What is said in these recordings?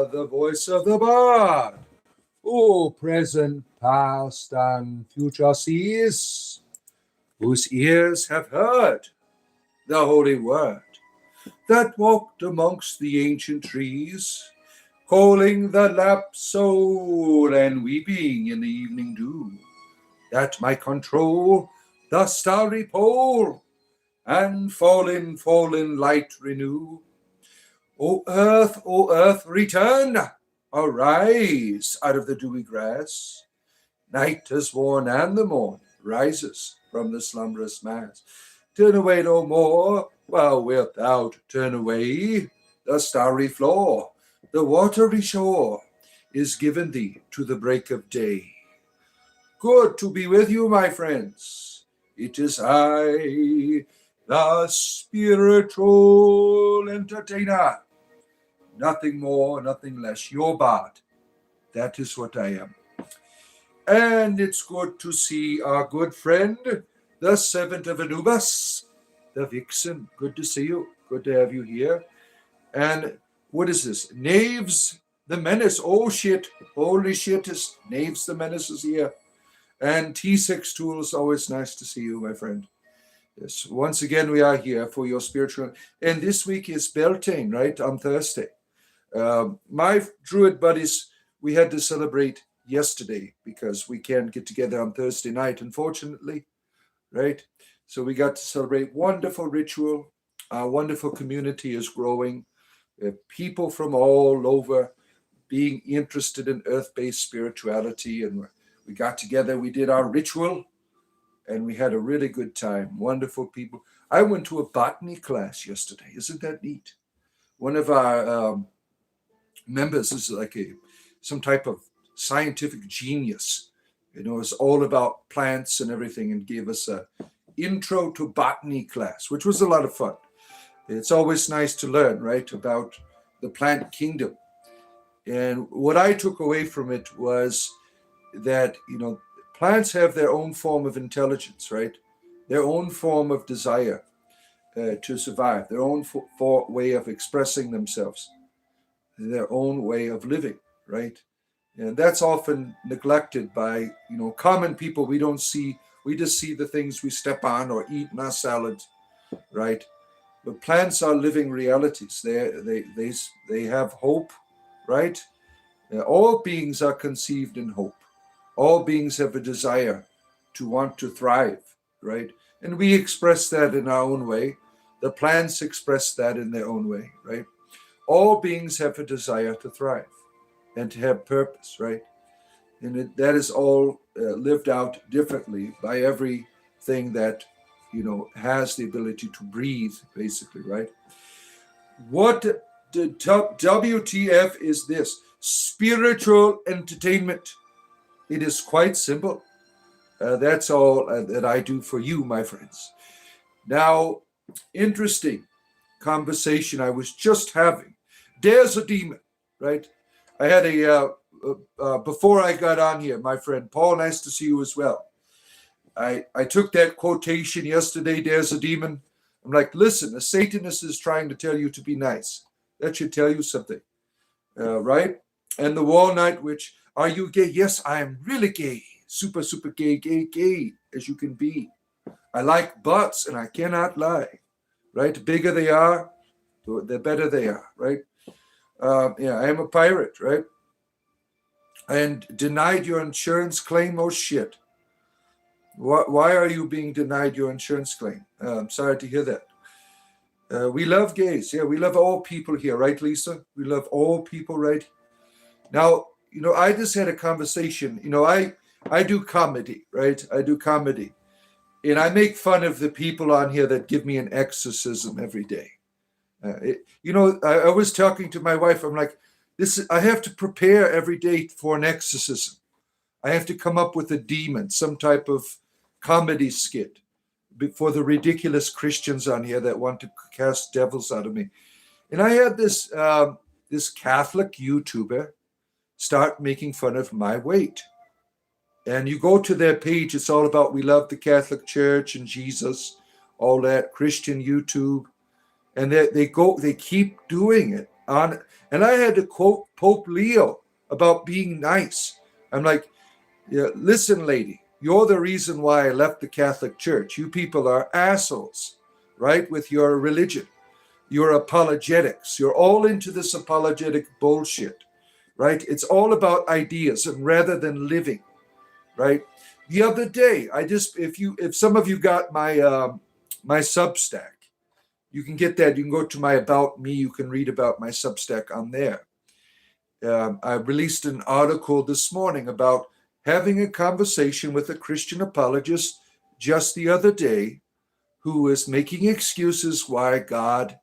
the voice of the bard, who present, past, and future sees, whose ears have heard the holy word, that walked amongst the ancient trees, calling the lapsed soul and weeping in the evening dew, that might control the starry pole and fallen light renew. O earth, return, arise out of the dewy grass. Night has worn and the morn rises from the slumberous mass. Turn away no more, while wilt thou turn away? The starry floor, the watery shore, is given thee to the break of day. Good to be with you, my friends. It is I, the spiritual entertainer. Nothing more, nothing less. Your bard. That is what I am. And it's good to see our good friend, the servant of Anubis, the vixen. Good to see you. Good to have you here. And what is this? Knaves the Menace. Oh, shit. Holy shit. Knaves the Menace is here. And T6 Tools. Always nice to see you, my friend. Yes. Once again, we are here for your spiritual. And this week is Beltane, right? On Thursday. My druid buddies, we had to celebrate yesterday because we can't get together on Thursday night, unfortunately, right? So we got to celebrate wonderful ritual. Our wonderful community is growing. People from all over being interested in earth-based spirituality, and we got together, we did our ritual, and we had a really good time. Wonderful people. I went to a botany class yesterday. Isn't that neat? One of our members is like some type of scientific genius. It's all about plants and everything, and gave us a intro to botany class, which was a lot of fun. It's always nice to learn, right, about the plant kingdom. And what I took away from it was that, plants have their own form of intelligence, right? Their own form of desire to survive, their own way of expressing themselves, their own way of living, right? And that's often neglected by, common people. We don't see, we just see the things we step on or eat in our salads, right? But plants are living realities. They have hope, right? All beings are conceived in hope. All beings have a desire to want to thrive, right? And we express that in our own way. The plants express that in their own way, right? All beings have a desire to thrive and to have purpose, right? And that is all lived out differently by everything that, has the ability to breathe, basically, right? What the WTF is this? Spiritual entertainment. It is quite simple. That's all that I do for you, my friends. Now, interesting conversation I was just having. There's a demon, right? I had before I got on here, my friend Paul, nice to see you as well. I took that quotation yesterday, there's a demon. I'm like, listen, a Satanist is trying to tell you to be nice. That should tell you something, right? And the Walnut Witch, are you gay? Yes, I am really gay. Super, super gay, as you can be. I like butts, and I cannot lie, right? The bigger they are, the better they are, right? I am a pirate, right? And denied your insurance claim? Oh, shit. Why are you being denied your insurance claim? I'm sorry to hear that. We love gays. Yeah, we love all people here, right, Lisa? We love all people, right? Now, I just had a conversation. I do comedy, right? I do comedy. And I make fun of the people on here that give me an exorcism every day. I was talking to my wife. I'm like, I have to prepare every day for an exorcism. I have to come up with a demon, some type of comedy skit for the ridiculous Christians on here that want to cast devils out of me. And I had this Catholic YouTuber start making fun of my weight. And you go to their page, it's all about we love the Catholic Church and Jesus, all that Christian YouTube. And they keep doing it. on, and I had to quote Pope Leo about being nice. I'm like, yeah, listen, lady, you're the reason why I left the Catholic Church. You people are assholes, right? With your religion, your apologetics. You're all into this apologetic bullshit, right? It's all about ideas and rather than living, right? The other day, if some of you got my Substack, you can get that. You can go to my About Me. You can read about my Substack on there. I released an article this morning about having a conversation with a Christian apologist just the other day who is making excuses why God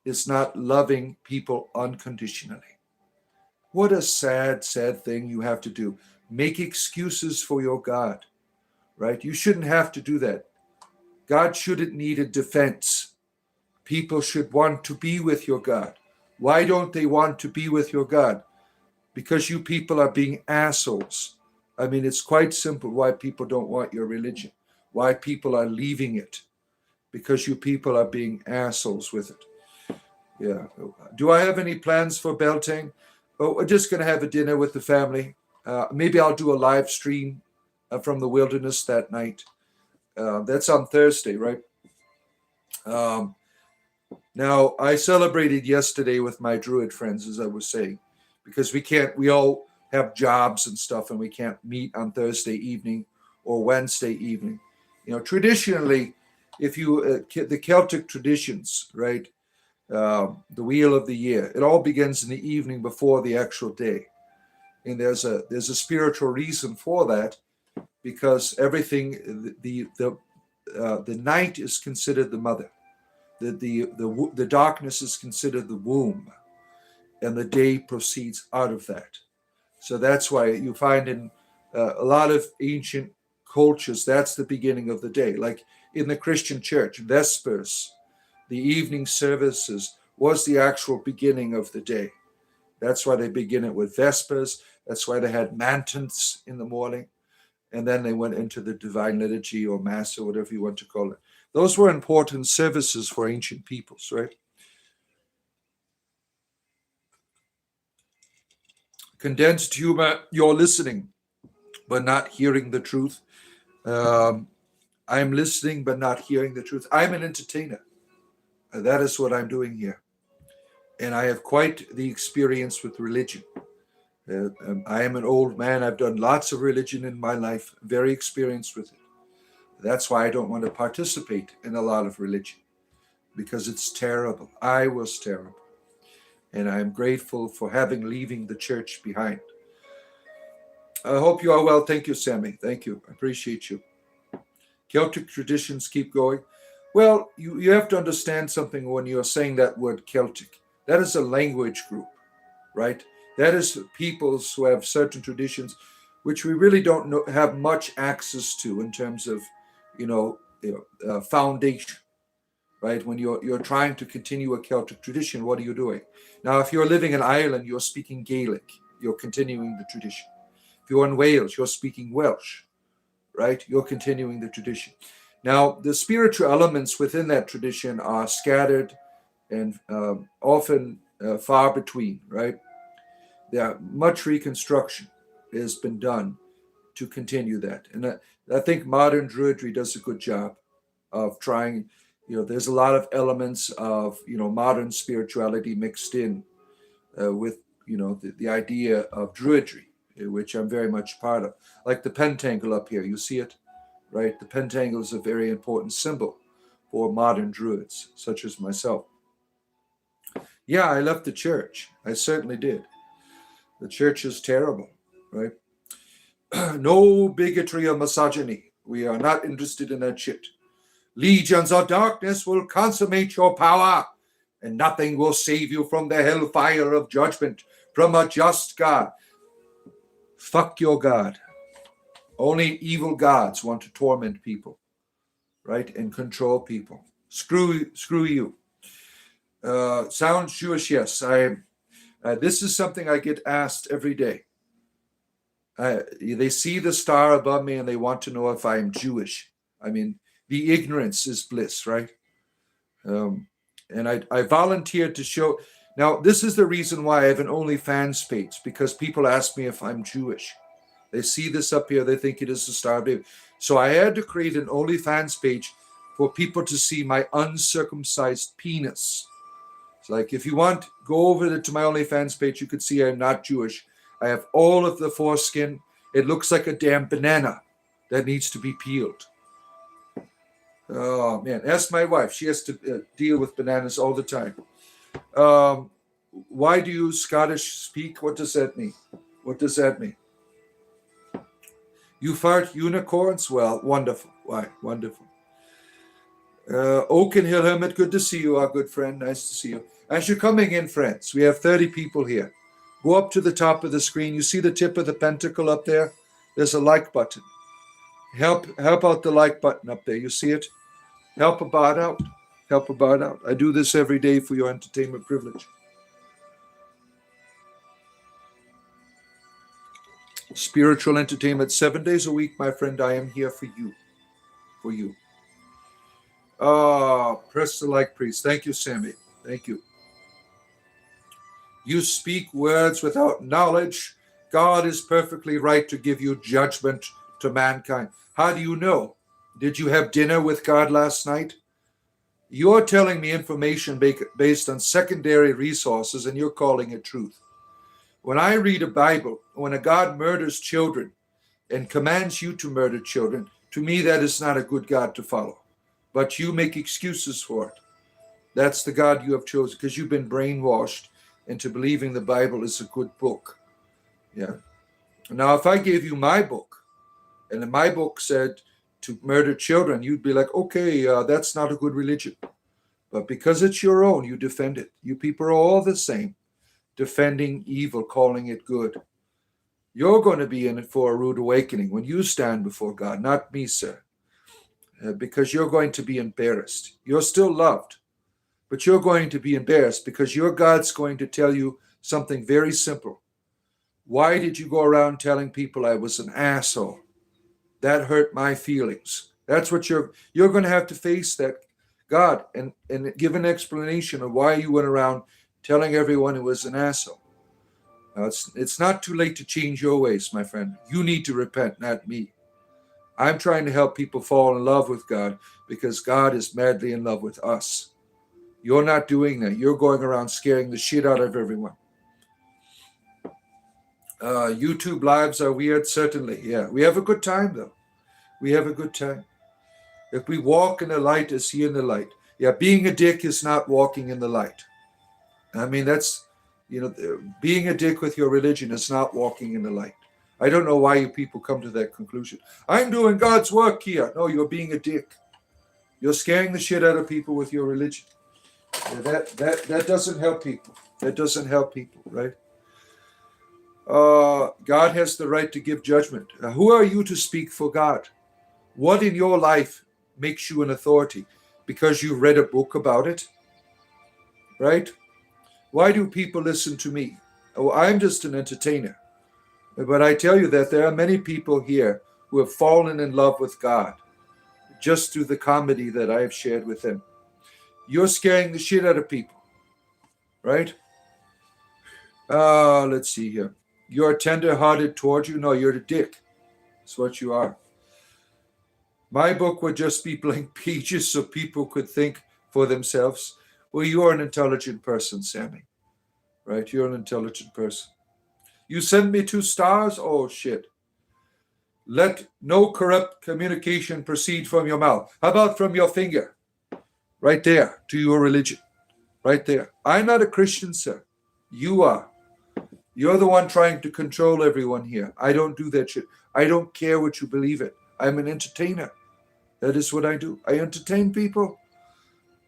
is not loving people unconditionally. What a sad, sad thing you have to do. Make excuses for your God, right? You shouldn't have to do that. God shouldn't need a defense. People should want to be with your God. Why don't they want to be with your God? Because you people are being assholes. I mean, it's quite simple why people don't want your religion, why people are leaving it, because you people are being assholes with it. Yeah. Do I have any plans for Beltane? Oh, we're just going to have a dinner with the family. Maybe I'll do a live stream from the wilderness that night. That's on Thursday, right? Now, I celebrated yesterday with my Druid friends, as I was saying, because we all have jobs and stuff, and we can't meet on Thursday evening or Wednesday evening. Traditionally, if you, the Celtic traditions, right, the wheel of the year, it all begins in the evening before the actual day. And there's a spiritual reason for that, because everything, the night is considered the mother. The darkness is considered the womb, and the day proceeds out of that. So that's why you find in a lot of ancient cultures, that's the beginning of the day. Like in the Christian church, Vespers, the evening services, was the actual beginning of the day. That's why they begin it with Vespers. That's why they had matins in the morning. And then they went into the divine liturgy or mass or whatever you want to call it. Those were important services for ancient peoples, right? Condensed humor, you're listening, but not hearing the truth. I'm listening, but not hearing the truth. I'm an entertainer. That is what I'm doing here. And I have quite the experience with religion. I am an old man. I've done lots of religion in my life, very experienced with it. That's why I don't want to participate in a lot of religion, because it's terrible. I was terrible. And I am grateful for leaving the church behind. I hope you are well. Thank you, Sammy. Thank you. I appreciate you. Celtic traditions keep going. Well, you have to understand something when you're saying that word Celtic. That is a language group, right? That is peoples who have certain traditions which we really don't have much access to in terms of, foundation, right? When you're trying to continue a Celtic tradition, what are you doing? Now, if you're living in Ireland, you're speaking Gaelic, you're continuing the tradition. If you're in Wales, you're speaking Welsh, right? You're continuing the tradition. Now, the spiritual elements within that tradition are scattered and often far between, right? Much reconstruction has been done to continue that. And I think modern Druidry does a good job of trying, there's a lot of elements of, modern spirituality mixed in with, the idea of Druidry, which I'm very much part of. Like the pentacle up here, you see it, right? The pentacle is a very important symbol for modern Druids, such as myself. Yeah, I left the church. I certainly did. The church is terrible, right? No bigotry or misogyny. We are not interested in that shit. Legions of darkness will consummate your power, and nothing will save you from the hellfire of judgment from a just God. Fuck your God. Only evil gods want to torment people, right? And control people. Screw you. Sounds Jewish, yes. This is something I get asked every day. They see the star above me and they want to know if I am Jewish. I mean, the ignorance is bliss, right? And I volunteered to show, Now, this is the reason why I have an OnlyFans page, because people ask me if I'm Jewish. They see this up here, they think it is the Star of David. So I had to create an OnlyFans page for people to see my uncircumcised penis. It's like, if you want, go over to my OnlyFans page. You could see I'm not Jewish. I have all of the foreskin. It looks like a damn banana that needs to be peeled. Oh, man. Ask my wife. She has to deal with bananas all the time. Why do you Scottish speak? What does that mean? What does that mean? You fart unicorns? Well, wonderful. Why? Wonderful. Oak and Hill Hermit, good to see you, our good friend. Nice to see you. As you're coming in, friends, we have 30 people here. Go up to the top of the screen. You see the tip of the pentacle up there? There's a like button. Help out the like button up there. You see it? Help a bot out. Help a bot out. I do this every day for your entertainment privilege. Spiritual entertainment 7 days a week, my friend. I am here for you. For you. Press the like, please. Thank you, Sammy. Thank you. You speak words without knowledge. God is perfectly right to give you judgment to mankind. How do you know? Did you have dinner with God last night? You're telling me information based on secondary resources, and you're calling it truth. When I read a Bible, when a God murders children and commands you to murder children, to me that is not a good God to follow. But you make excuses for it. That's the God you have chosen, because you've been brainwashed into believing the Bible is a good book. Yeah. Now, if I gave you my book, and my book said to murder children, you'd be like, okay, that's not a good religion. But because it's your own, you defend it. You people are all the same, defending evil, calling it good. You're going to be in it for a rude awakening when you stand before God, not me, sir. Because you're going to be embarrassed. You're still loved, but you're going to be embarrassed because your God's going to tell you something very simple. Why did you go around telling people I was an asshole? That hurt my feelings. That's what you're going to have to face, that God, and give an explanation of why you went around telling everyone it was an asshole. Now, it's not too late to change your ways, my friend. You need to repent, not me. I'm trying to help people fall in love with God because God is madly in love with us. You're not doing that. You're going around scaring the shit out of everyone. YouTube lives are weird, certainly. Yeah, we have a good time, though. We have a good time. If we walk in the light as he in the light. Yeah, being a dick is not walking in the light. I mean, that's, being a dick with your religion is not walking in the light. I don't know why you people come to that conclusion. I'm doing God's work here. No, you're being a dick. You're scaring the shit out of people with your religion. Yeah, that doesn't help people. That doesn't help people, right? God has the right to give judgment. Who are you to speak for God? What in your life makes you an authority? Because you read a book about it, right? Why do people listen to me? Oh, I'm just an entertainer. But I tell you that there are many people here who have fallen in love with God just through the comedy that I have shared with them. You're scaring the shit out of people, right? Let's see here. You're tender-hearted toward you? No, you're the dick. That's what you are. My book would just be blank pages so people could think for themselves. Well, you're an intelligent person, Sammy. Right? You're an intelligent person. You send me 2 stars? Oh, shit. Let no corrupt communication proceed from your mouth. How about from your finger? Right there, to your religion. Right there. I'm not a Christian, sir. You are. You're the one trying to control everyone here. I don't do that shit. I don't care what you believe in. I'm an entertainer. That is what I do. I entertain people.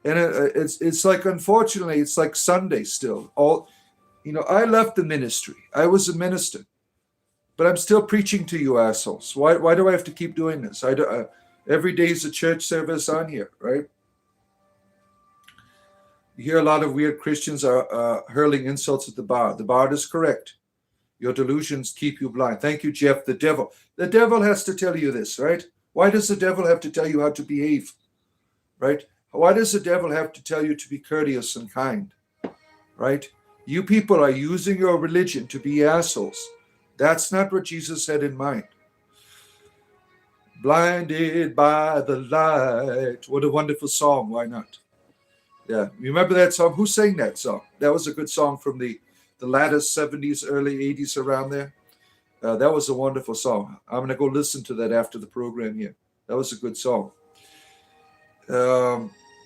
And it's like, unfortunately, it's like Sunday still. I left the ministry. I was a minister. But I'm still preaching to you assholes. Why do I have to keep doing this? Every day is a church service on here, right? You hear a lot of weird Christians are hurling insults at the bard. The bard is correct. Your delusions keep you blind. Thank you, Jeff. The devil. The devil has to tell you this, right? Why does the devil have to tell you how to behave, right? Why does the devil have to tell you to be courteous and kind, right? You people are using your religion to be assholes. That's not what Jesus had in mind. Blinded by the light. What a wonderful song. Why not? Yeah. Remember that song? Who sang that song? That was a good song from the latter 70s, early 80s, around there. That was a wonderful song. I'm going to go listen to that after the program here. That was a good song.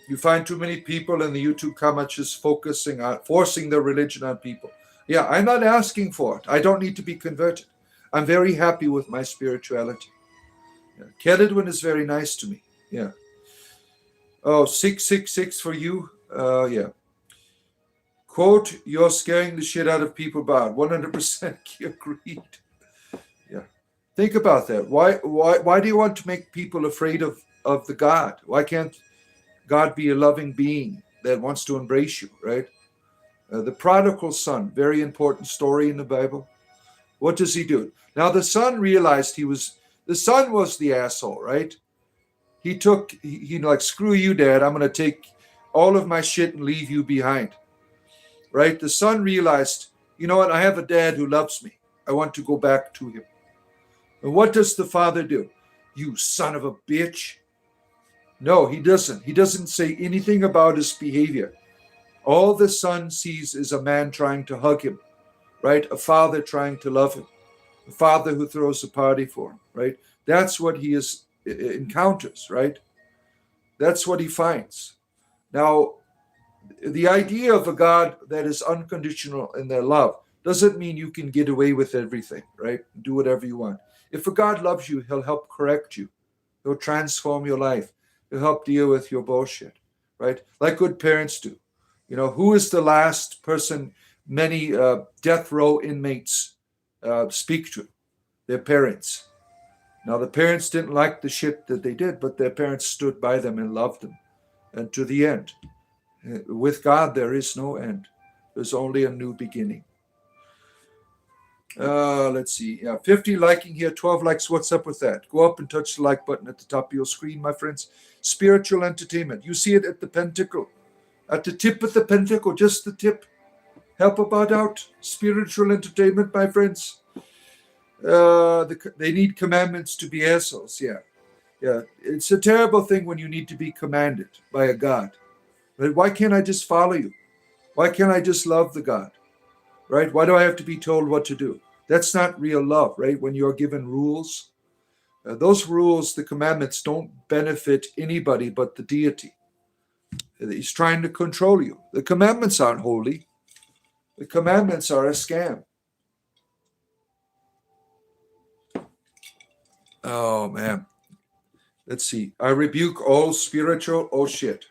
You find too many people in the YouTube comments just focusing on forcing their religion on people. Yeah, I'm not asking for it. I don't need to be converted. I'm very happy with my spirituality. Yeah. Kedwin is very nice to me. Yeah. Oh, 666 for you. Yeah. Quote, you're scaring the shit out of people, Bob. 100% agreed. Yeah. Think about that. Why do you want to make people afraid of the God? Why can't God be a loving being that wants to embrace you, right? The prodigal son, very important story in the Bible. What does he do? Now the son realized the son was the asshole, right? He like, screw you, Dad. I'm going to take all of my shit and leave you behind, right? The son realized, you know what? I have a dad who loves me. I want to go back to him. And what does the father do? You son of a bitch. No, he doesn't. He doesn't say anything about his behavior. All the son sees is a man trying to hug him, right? A father trying to love him. A father who throws a party for him, right? That's what he encounters, right? That's what he finds. Now, the idea of a God that is unconditional in their love doesn't mean you can get away with everything, right? Do whatever you want. If a God loves you, he'll help correct you. He'll transform your life. He'll help deal with your bullshit, right? Like good parents do. You know, who is the last person many death row inmates speak to? Their parents. Now, the parents didn't like the shit that they did, but their parents stood by them and loved them. And to the end. With God, there is no end. There's only a new beginning. Let's see. Yeah, 50 liking here, 12 likes. What's up with that? Go up and touch the like button at the top of your screen, my friends. Spiritual entertainment. You see it at the pentacle. At the tip of the pentacle, just the tip. Help about out. Spiritual entertainment, my friends. They need commandments to be assholes. Yeah. Yeah. It's a terrible thing when you need to be commanded by a God. Right? Why can't I just follow you? Why can't I just love the God? Right? Why do I have to be told what to do? That's not real love, right? When you're given rules, those rules, the commandments, don't benefit anybody but the deity. He's trying to control you. The commandments aren't holy. The commandments are a scam. Oh, man. Let's see. I rebuke all spiritual. Oh, shit.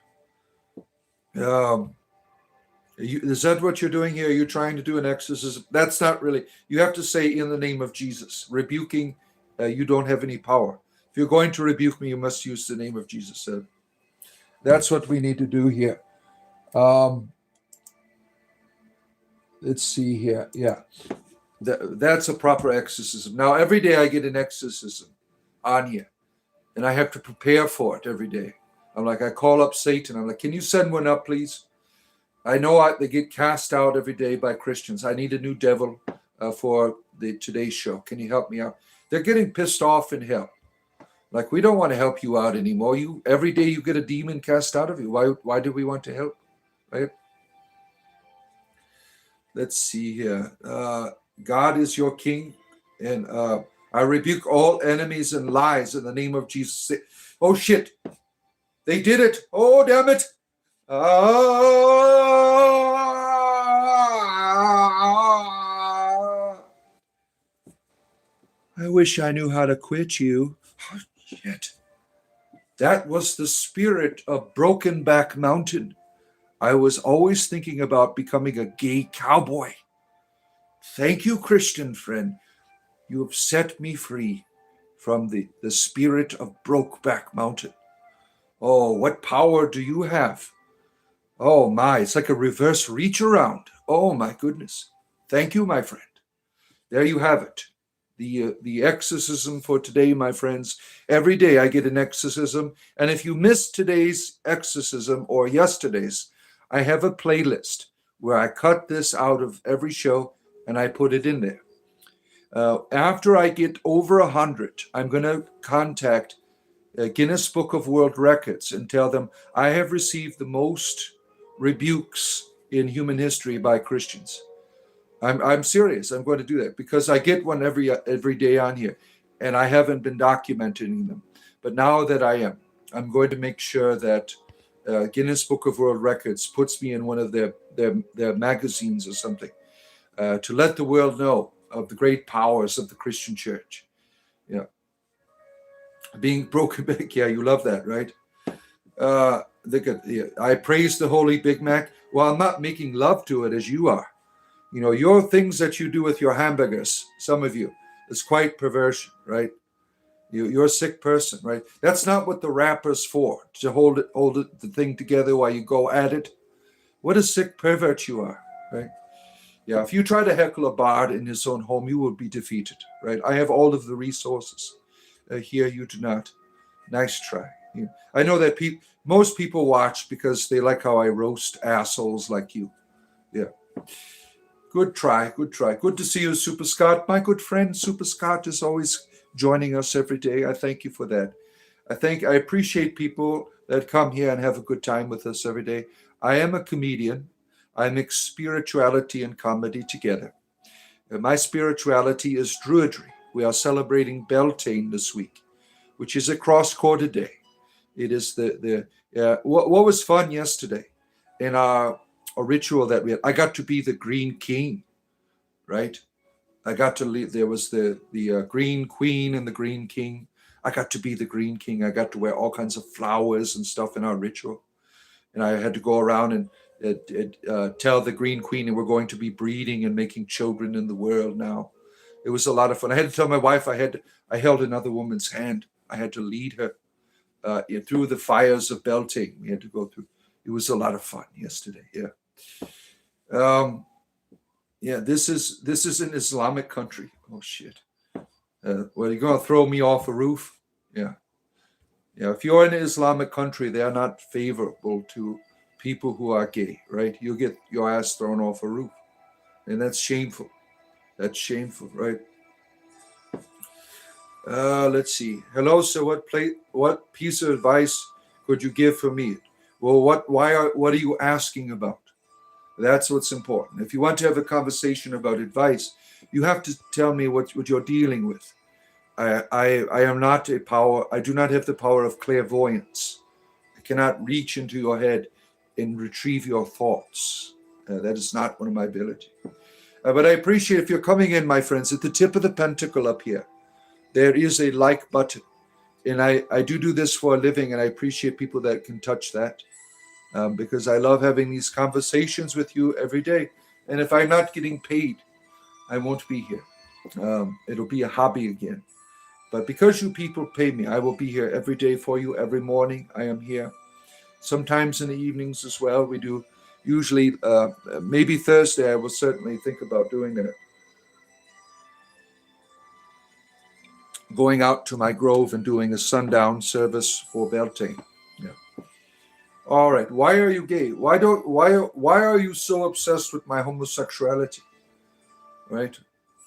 Is that what you're doing here? Are you trying to do an exorcism? That's not really. You have to say in the name of Jesus. Rebuking, you don't have any power. If you're going to rebuke me, you must use the name of Jesus. That's what we need to do here. Let's see here. Yeah. That's a proper exorcism. Now, every day I get an exorcism on here, and I have to prepare for it every day. I'm like, I call up Satan. I'm like, can you send one up, please? I know they get cast out every day by Christians. I need a new devil for the Today Show. Can you help me out? They're getting pissed off in hell. Like, we don't want to help you out anymore. Every day you get a demon cast out of you. Why do we want to help? Right? Let's see here. God is your king, and I rebuke all enemies and lies in the name of Jesus. Oh, shit. They did it. Oh, damn it. I wish I knew how to quit you. Oh, shit. That was the spirit of Brokenback Mountain. I was always thinking about becoming a gay cowboy. Thank you, Christian friend. You have set me free from the spirit of Brokeback Mountain. Oh, what power do you have? Oh, my, it's like a reverse reach around. Oh, my goodness. Thank you, my friend. There you have it. The exorcism for today, my friends. Every day I get an exorcism. And if you missed today's exorcism or yesterday's, I have a playlist where I cut this out of every show and I put it in there. After I get over 100, I'm going to contact Guinness Book of World Records and tell them I have received the most rebukes in human history by Christians. I'm serious. I'm going to do that because I get one every day on here, and I haven't been documenting them. But now that I am, I'm going to make sure that Guinness Book of World Records puts me in one of their magazines or something to let the world know of the great powers of the Christian church. Yeah. Being broken back. Yeah, you love that, right? I praise the Holy Big Mac. Well, I'm not making love to it as you are. You know, your things that you do with your hamburgers, some of you, is quite perversion, right? You're a sick person, right? That's not what the wrapper's for, to hold the thing together while you go at it. What a sick pervert you are, right? Yeah, if you try to heckle a bard in his own home, you will be defeated, right? I have all of the resources. Here you do not. Nice try. Yeah. I know that most people watch because they like how I roast assholes like you. Yeah. Good try. Good try. Good to see you, Super Scott. My good friend, Super Scott, is always joining us every day. I thank you for that. I appreciate people that come here and have a good time with us every day. I am a comedian. I mix spirituality and comedy together. My spirituality is Druidry. We are celebrating Beltane this week, which is a cross-quarter day. It is what was fun yesterday in our ritual that we had. I got to be the Green King, right? I got to lead. There was the Green Queen and the Green King. I got to be the Green King. I got to wear all kinds of flowers and stuff in our ritual, and I had to go around and tell the Green Queen that we're going to be breeding and making children in the world now. It was a lot of fun. I had to tell my wife I held another woman's hand. I had to lead her through the fires of Beltane. We had to go through. It was a lot of fun yesterday. Yeah. This is an Islamic country. Oh shit. Well, you're gonna throw me off a roof? Yeah. Yeah. If you're in an Islamic country, they are not favorable to people who are gay, right? You'll get your ass thrown off a roof, and that's shameful. That's shameful, right? Let's see. Hello, sir. What piece of advice could you give for me? Well, what are you asking about? That's what's important. If you want to have a conversation about advice, you have to tell me what you're dealing with. I am not a power. I do not have the power of clairvoyance. I cannot reach into your head and retrieve your thoughts. That is not one of my abilities. But I appreciate if you're coming in, my friends, at the tip of the pentacle up here, there is a like button. And I do this for a living, and I appreciate people that can touch that because I love having these conversations with you every day. And if I'm not getting paid, I won't be here. It'll be a hobby again. But because you people pay me, I will be here every day for you. Every morning I am here. Sometimes in the evenings as well. We do usually, maybe Thursday, I will certainly think about doing that. Going out to my grove and doing a sundown service for Beltane. Yeah. All right. Why are you gay? Why are you so obsessed with my homosexuality? Right?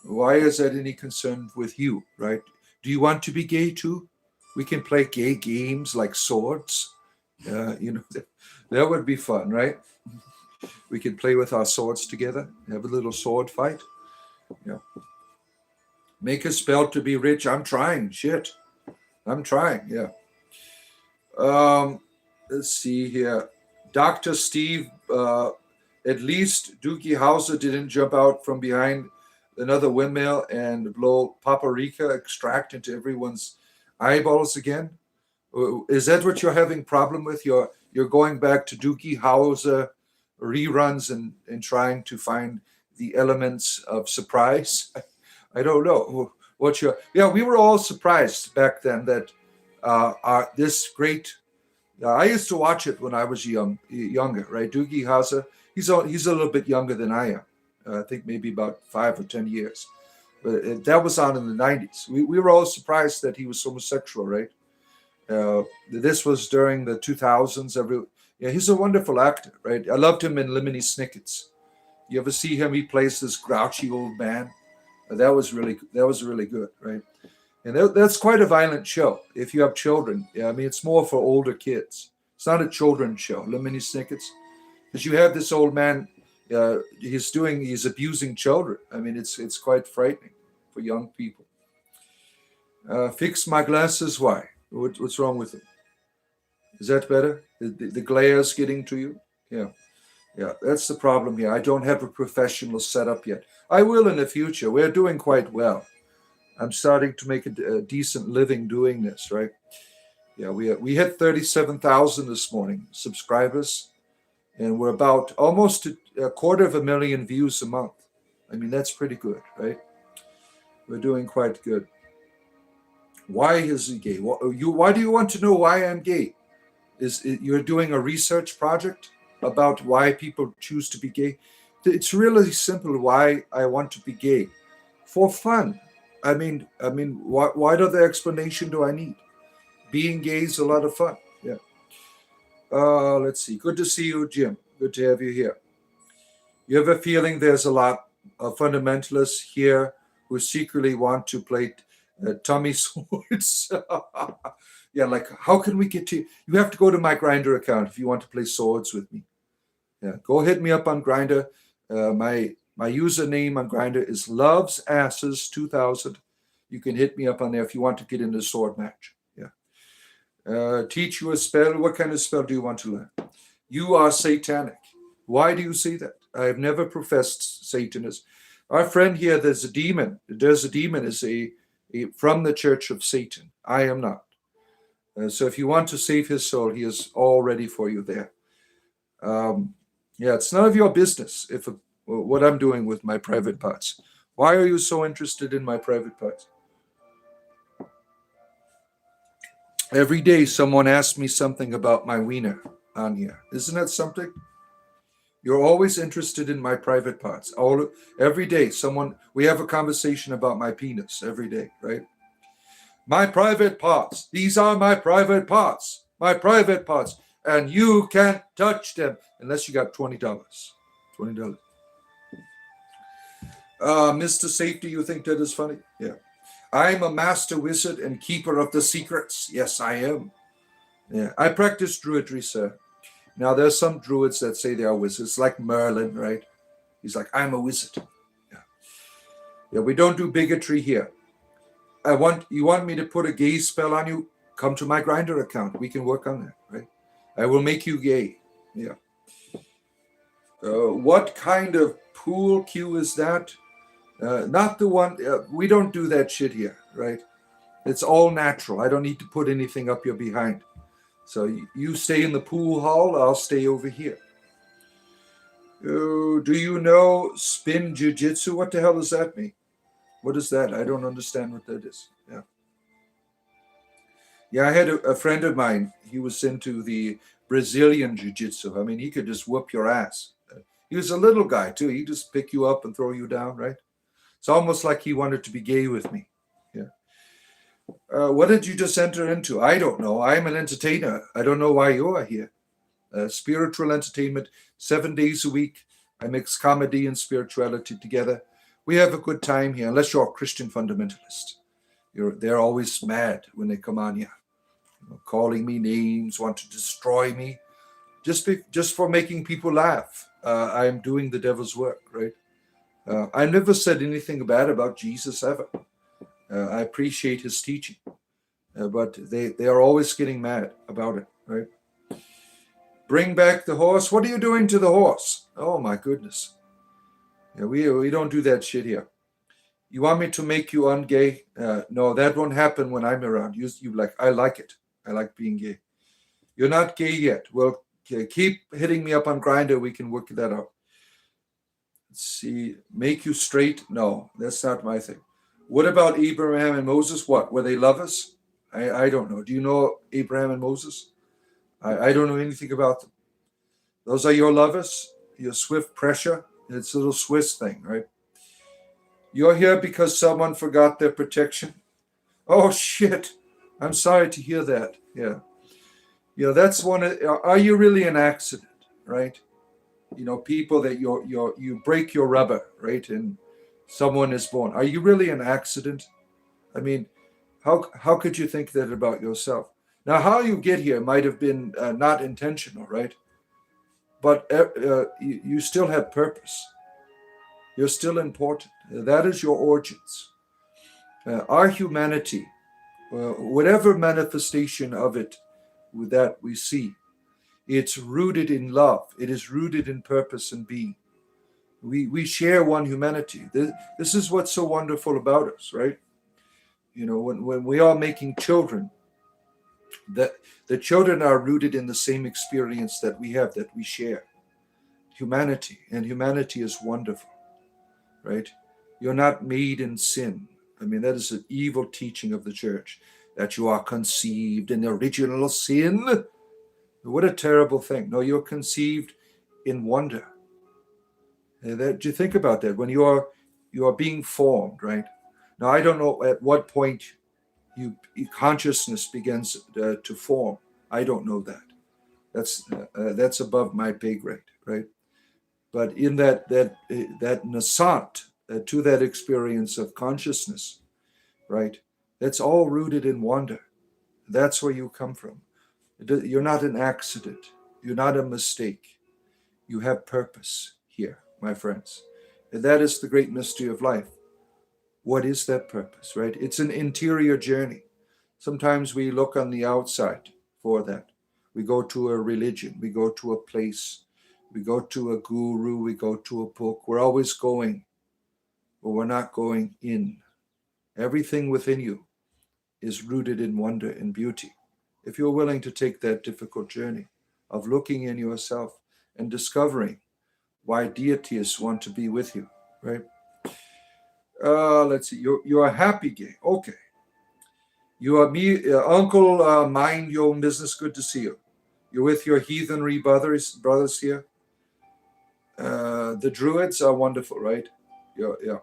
Why is that any concern with you? Right? Do you want to be gay too? We can play gay games like swords. That would be fun, right? We can play with our swords together, have a little sword fight. Yeah. Make a spell to be rich. I'm trying. Shit. I'm trying. Yeah. Let's see here. Dr. Steve, at least Doogie Howser didn't jump out from behind another windmill and blow paprika extract into everyone's eyeballs again. Is that what you're having problem with? You're going back to Doogie Howser reruns and trying to find the elements of surprise? I don't know we were all surprised back then that this great. I used to watch it when I was younger, right? Doogie Howser, he's a little bit younger than I am. I think maybe about 5 or 10 years. But that was on in the 90s. We were all surprised that he was homosexual, right? This was during the 2000s. He's a wonderful actor, right? I loved him in Lemony Snicket's. You ever see him? He plays this grouchy old man. That was really good, right? And that's quite a violent show. If you have children, yeah, I mean, it's more for older kids. It's not a children's show. Lemony Snicket's, because you have this old man. He's abusing children. I mean, it's quite frightening for young people. Fix my glasses. Why? What's wrong with them? Is that better? The glare's getting to you? Yeah. Yeah, that's the problem here. I don't have a professional setup yet. I will in the future. We're doing quite well. I'm starting to make a decent living doing this, right? Yeah, we hit 37,000 this morning subscribers, and we're about almost a 250,000 views a month. I mean, that's pretty good, right? We're doing quite good. Why is he gay? Why do you want to know why I'm gay? You're doing a research project about why people choose to be gay? It's really simple why I want to be gay. For fun. I mean, what other explanation do I need? Being gay is a lot of fun. Yeah. Let's see. Good to see you, Jim. Good to have you here. You have a feeling there's a lot of fundamentalists here who secretly want to play Tommy swords? Yeah, like, how can we get to you? You have to go to my Grindr account if you want to play swords with me. Yeah, go hit me up on Grindr. My username on Grindr is lovesasses2000. You can hit me up on there if you want to get in a sword match. Yeah. Teach you a spell. What kind of spell do you want to learn? You are satanic. Why do you say that? I have never professed Satanism. Our friend here, there's a demon. There's a demon is from the Church of Satan. I am not. So if you want to save his soul, he is all ready for you there. Yeah, it's none of your business what I'm doing with my private parts. Why are you so interested in my private parts? Every day someone asks me something about my wiener on here. Isn't that something? You're always interested in my private parts. Every day we have a conversation about my penis every day, right? My private parts. These are my private parts. My private parts. And you can't touch them unless you got $20. $20. Mr. Safety, you think that is funny? Yeah. I'm a master wizard and keeper of the secrets. Yes, I am. Yeah. I practice druidry, sir. Now, there's some druids that say they are wizards, like Merlin, right? He's like, I'm a wizard. Yeah. Yeah, we don't do bigotry here. You want me to put a gay spell on you? Come to my Grindr account. We can work on that, right? I will make you gay. Yeah. What kind of pool cue is that? Not the one. We don't do that shit here, right? It's all natural. I don't need to put anything up your behind. So you stay in the pool hall. I'll stay over here. Do you know spin jiu-jitsu? What the hell does that mean? What is that? I don't understand what that is. Yeah. Yeah, I had a friend of mine. He was into the Brazilian jiu-jitsu. I mean, he could just whoop your ass. He was a little guy, too. He'd just pick you up and throw you down, right? It's almost like he wanted to be gay with me. Yeah. What did you just enter into? I don't know. I'm an entertainer. I don't know why you are here. Spiritual entertainment, 7 days a week. I mix comedy and spirituality together. We have a good time here, unless you're a Christian fundamentalist. They're always mad when they come on here, calling me names, want to destroy me, just for making people laugh. I am doing the devil's work, right? I never said anything bad about Jesus ever. I appreciate his teaching, but they are always getting mad about it, right? Bring back the horse. What are you doing to the horse? Oh my goodness. Yeah, we don't do that shit here. You want me to make you ungay? No, that won't happen when I'm around. You like, I like it. I like being gay. You're not gay yet. Well, keep hitting me up on Grindr. We can work that out. Let's see. Make you straight? No, that's not my thing. What about Abraham and Moses? What? Were they lovers? I don't know. Do you know Abraham and Moses? I don't know anything about them. Those are your lovers? Your swift pressure? It's a little Swiss thing, right? You're here because someone forgot their protection. Oh, shit. I'm sorry to hear that. Yeah. Yeah, that's one. Are you really an accident, right? people that you break your rubber, right? And someone is born. Are you really an accident? I mean, how could you think that about yourself? Now, how you get here might have been not intentional, right? But you still have purpose. You're still important. That is your origins. Our humanity, whatever manifestation of it that we see, it's rooted in love. It is rooted in purpose and being. We share one humanity. This is what's so wonderful about us, right? When we are making children, that the children are rooted in the same experience that we have, that we share. Humanity. And humanity is wonderful, right? You're not made in sin. I mean, that is an evil teaching of the church, that you are conceived in original sin. What a terrible thing. No, you're conceived in wonder. Do you think about that? When you are being formed, right? Now, I don't know at what point consciousness begins to form. I don't know that. That's above my pay grade, right? But in that nascent to that experience of consciousness, right? That's all rooted in wonder. That's where you come from. You're not an accident. You're not a mistake. You have purpose here, my friends. And that is the great mystery of life. What is that purpose, right? It's an interior journey. Sometimes we look on the outside for that. We go to a religion. We go to a place. We go to a guru. We go to a book. We're always going, but we're not going in. Everything within you is rooted in wonder and beauty. If you're willing to take that difficult journey of looking in yourself and discovering why deities want to be with you, right? Let's see. You're a happy gay. Okay. You are me, Uncle. Mind your own business. Good to see you. You're with your heathenry brothers here. The druids are wonderful, right? Yeah.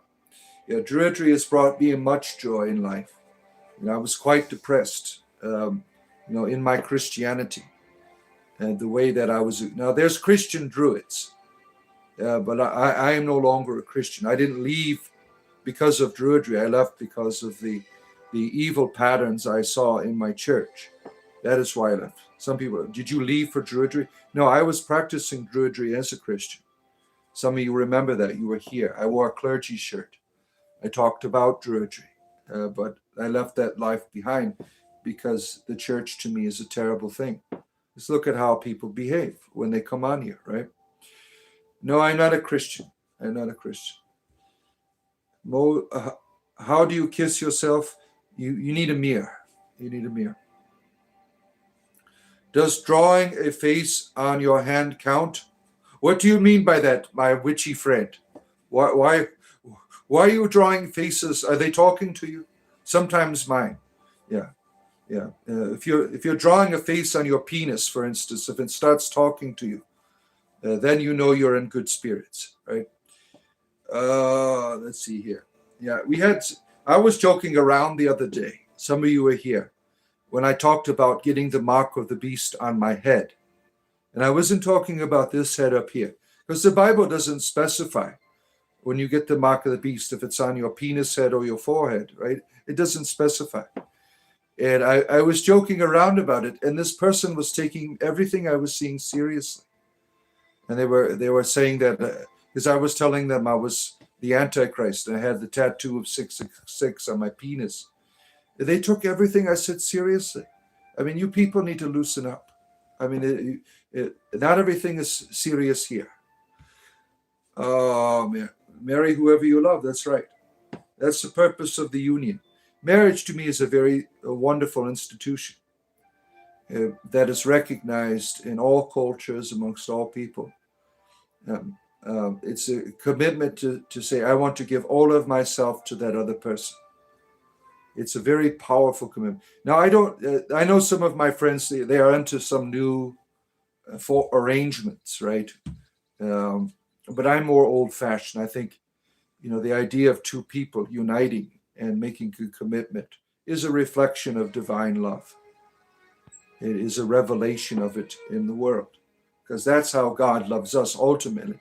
Druidry has brought me much joy in life. I was quite depressed, in my Christianity, and the way that I was. Now, there's Christian druids, but I am no longer a Christian. I didn't leave because of Druidry. I left because of the evil patterns I saw in my church. That is why I left. Some people, did you leave for Druidry? No, I was practicing Druidry as a Christian. Some of you remember that. You were here. I wore a clergy shirt. I talked about Druidry, but I left that life behind because the church to me is a terrible thing. Just look at how people behave when they come on here, right? No, I'm not a Christian. I'm not a Christian. How do you kiss yourself? You need a mirror. You need a mirror. Does drawing a face on your hand count? What do you mean by that, my witchy friend? Why are you drawing faces? Are they talking to you? Sometimes mine. Yeah. If you're drawing a face on your penis, for instance, if it starts talking to you, then you know you're in good spirits, right? Let's see here. Yeah, I was joking around the other day. Some of you were here when I talked about getting the mark of the beast on my head. And I wasn't talking about this head up here, because the Bible doesn't specify when you get the mark of the beast, if it's on your penis head or your forehead, right? It doesn't specify. And I was joking around about it, and this person was taking everything I was seeing seriously. And they were saying that, because I was telling them I was the Antichrist, and I had the tattoo of 666 on my penis. They took everything I said seriously. I mean, you people need to loosen up. I mean, not everything is serious here. Oh, man. Marry whoever you love. That's right. That's the purpose of the union. Marriage to me is a very wonderful institution that is recognized in all cultures, amongst all people. It's a commitment to say, I want to give all of myself to that other person. It's a very powerful commitment. Now, I know some of my friends, they are into some new for arrangements, right? But I'm more old-fashioned. I think, the idea of two people uniting and making a commitment is a reflection of divine love. It is a revelation of it in the world. because that's how God loves us ultimately.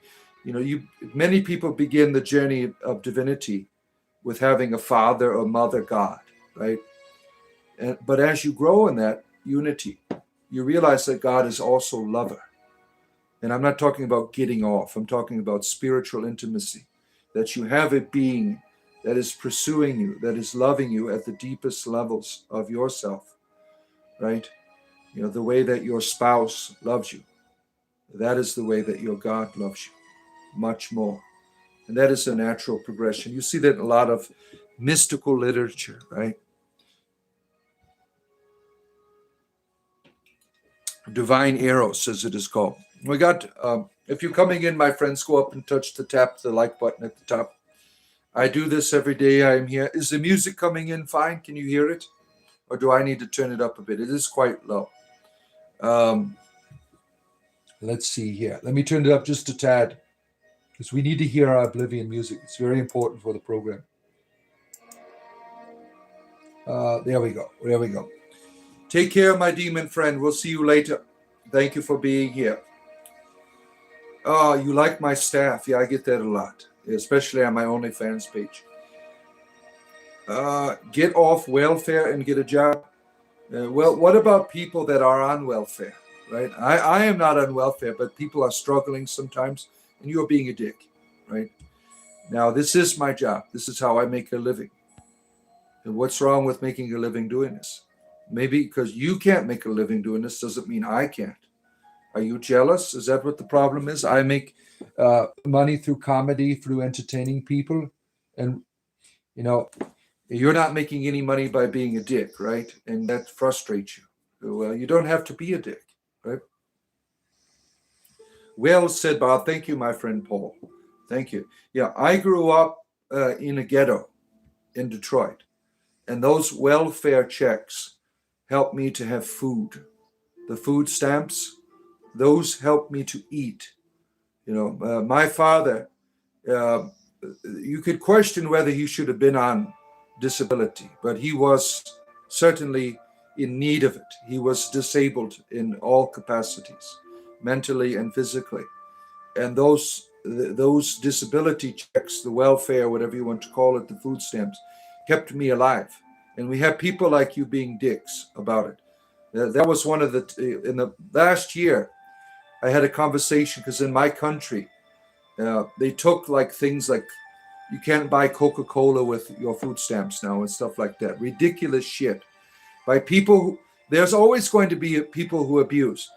Many people begin the journey of divinity with having a father or mother God, right? But as you grow in that unity, you realize that God is also lover. And I'm not talking about getting off. I'm talking about spiritual intimacy, that you have a being that is pursuing you, that is loving you at the deepest levels of yourself, right? The way that your spouse loves you, that is the way that your God loves you, much more. And that is a natural progression. You see that in a lot of mystical literature, right? Divine eros, as it is called. We got, if you're coming in, my friends, go up and tap the like button at the top. I do this every day I am here. Is the music coming in fine? Can you hear it? Or do I need to turn it up a bit? It is quite low. Let's see here. Let me turn it up just a tad, because we need to hear our Oblivion music. It's very important for the program. There we go. There we go. Take care, my demon friend. We'll see you later. Thank you for being here. Oh, you like my staff? Yeah, I get that a lot, especially on my OnlyFans page. Get off welfare and get a job. Well, what about people that are on welfare, right? I am not on welfare, but people are struggling sometimes, and you're being a dick, right? Now, this is my job. This is how I make a living. And what's wrong with making a living doing this? Maybe because you can't make a living doing this doesn't mean I can't. Are you jealous? Is that what the problem is? I make money through comedy, through entertaining people. And, you're not making any money by being a dick, right? And that frustrates you. Well, you don't have to be a dick, right? Well said, Bob. Thank you, my friend Paul. Thank you. Yeah, I grew up in a ghetto in Detroit. And those welfare checks helped me to have food. The food stamps, those helped me to eat. My father, you could question whether he should have been on disability, but he was certainly in need of it. He was disabled in all capacities, mentally and physically. And those disability checks, the welfare, whatever you want to call it, the food stamps, kept me alive. And we have people like you being dicks about it. That was one of in the last year, I had a conversation because in my country, they took things like you can't buy Coca-Cola with your food stamps now and stuff like that. Ridiculous shit by people. There's always going to be people who abuse.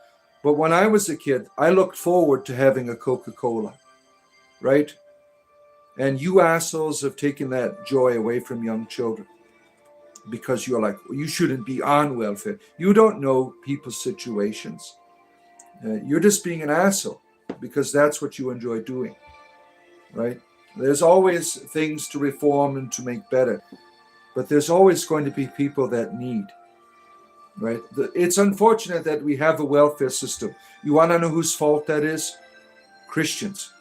But when I was a kid, I looked forward to having a Coca-Cola, right? And you assholes have taken that joy away from young children because you're like, well, you shouldn't be on welfare. You don't know people's situations. You're just being an asshole because that's what you enjoy doing, right? There's always things to reform and to make better, but there's always going to be people that need, right? It's unfortunate that we have a welfare system. You want to know whose fault that is? Christians.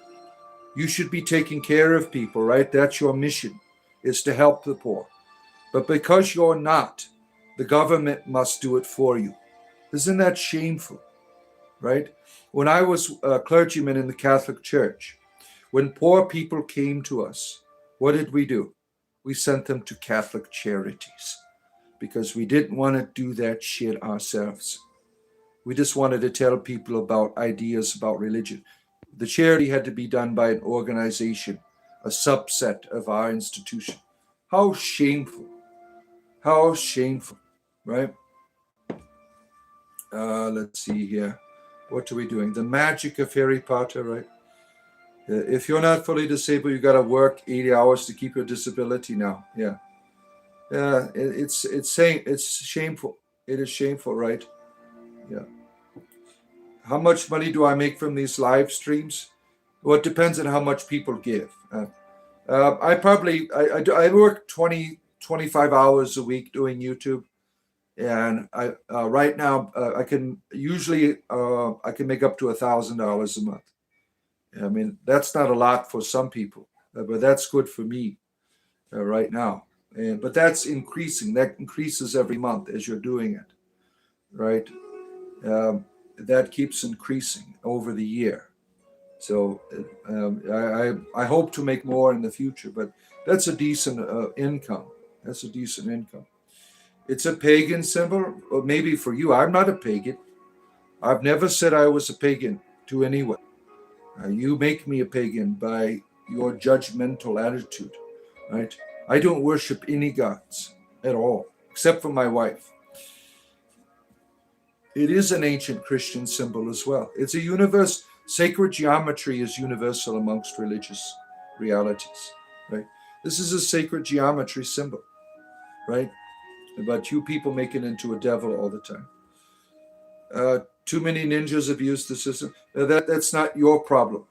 You should be taking care of people, right? That's your mission, is to help the poor. But because you're not, the government must do it for you. Isn't that shameful, right? When I was a clergyman in the Catholic Church, when poor people came to us, what did we do? We sent them to Catholic charities because we didn't want to do that shit ourselves. We just wanted to tell people about ideas about religion. The charity had to be done by an organization, a subset of our institution. How shameful. How shameful, right? Let's see here. What are we doing? The magic of Harry Potter, right? If you're not fully disabled, you got to work 80 hours to keep your disability now. Yeah. It's shameful. It is shameful, right? Yeah. How much money do I make from these live streams? Well, it depends on how much people give. I work 25 hours a week doing YouTube. And I right now I can make up to $1,000 a month. I mean, that's not a lot for some people, but that's good for me right now. But that's increasing. That increases every month as you're doing it, right? that keeps increasing over the year. So I hope to make more in the future, but that's a decent income. That's a decent income. It's a pagan symbol, or maybe for you. I'm not a pagan. I've never said I was a pagan to anyone. You make me a pagan by your judgmental attitude, right? I don't worship any gods at all, except for my wife. It is an ancient Christian symbol as well. It's a universe. Sacred geometry is universal amongst religious realities, right? This is a sacred geometry symbol, right? But you people make it into a devil all the time. Too many ninjas abuse the system. That's not your problem.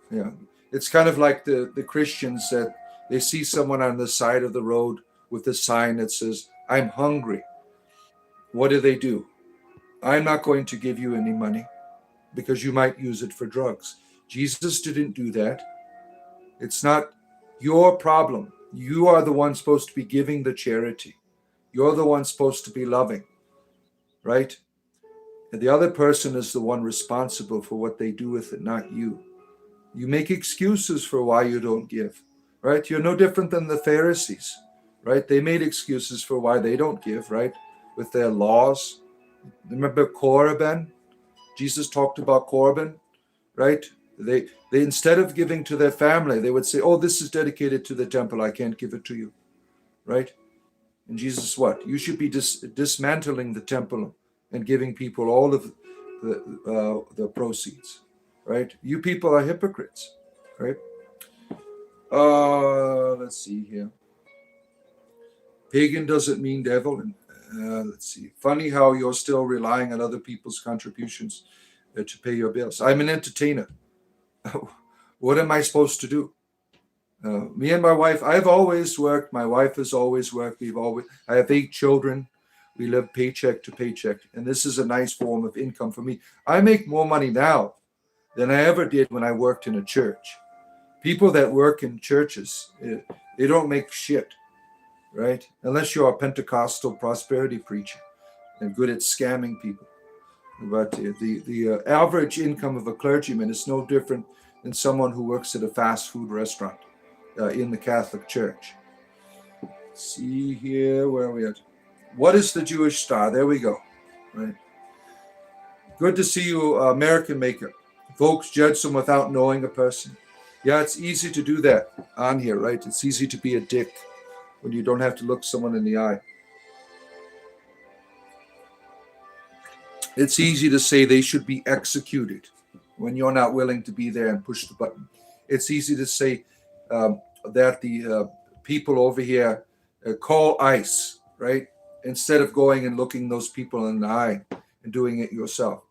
Yeah, it's kind of like the Christians that they see someone on the side of the road with a sign that says, "I'm hungry." What do? I'm not going to give you any money because you might use it for drugs. Jesus didn't do that. It's not your problem. You are the one supposed to be giving the charity. You're the one supposed to be loving, right? And the other person is the one responsible for what they do with it, not you. You make excuses for why you don't give, right? You're no different than the Pharisees, right? They made excuses for why they don't give, right? With their laws. Remember Korban? Jesus talked about Korban, right? They instead of giving to their family, they would say, "Oh, this is dedicated to the temple. I can't give it to you," right? And Jesus, what? You should be dismantling the temple and giving people all of the proceeds, right? You people are hypocrites, right? Let's see here. Pagan doesn't mean devil. And let's see. Funny how you're still relying on other people's contributions to pay your bills. I'm an entertainer. What am I supposed to do? Me and my wife, I've always worked. My wife has always worked. I have 8 children. We live paycheck to paycheck. And this is a nice form of income for me. I make more money now than I ever did when I worked in a church. People that work in churches, they don't make shit, right? Unless you're a Pentecostal prosperity preacher and good at scamming people. But the average income of a clergyman is no different than someone who works at a fast food restaurant in the Catholic Church. Let's see here, where are we at? What is the Jewish star? There we go. Right. Good to see you, American maker. Folks judge them without knowing a person. Yeah, it's easy to do that on here, right? It's easy to be a dick when you don't have to look someone in the eye. It's easy to say they should be executed when you're not willing to be there and push the button. It's easy to say that the people over here call ICE, right? Instead of going and looking those people in the eye and doing it yourself.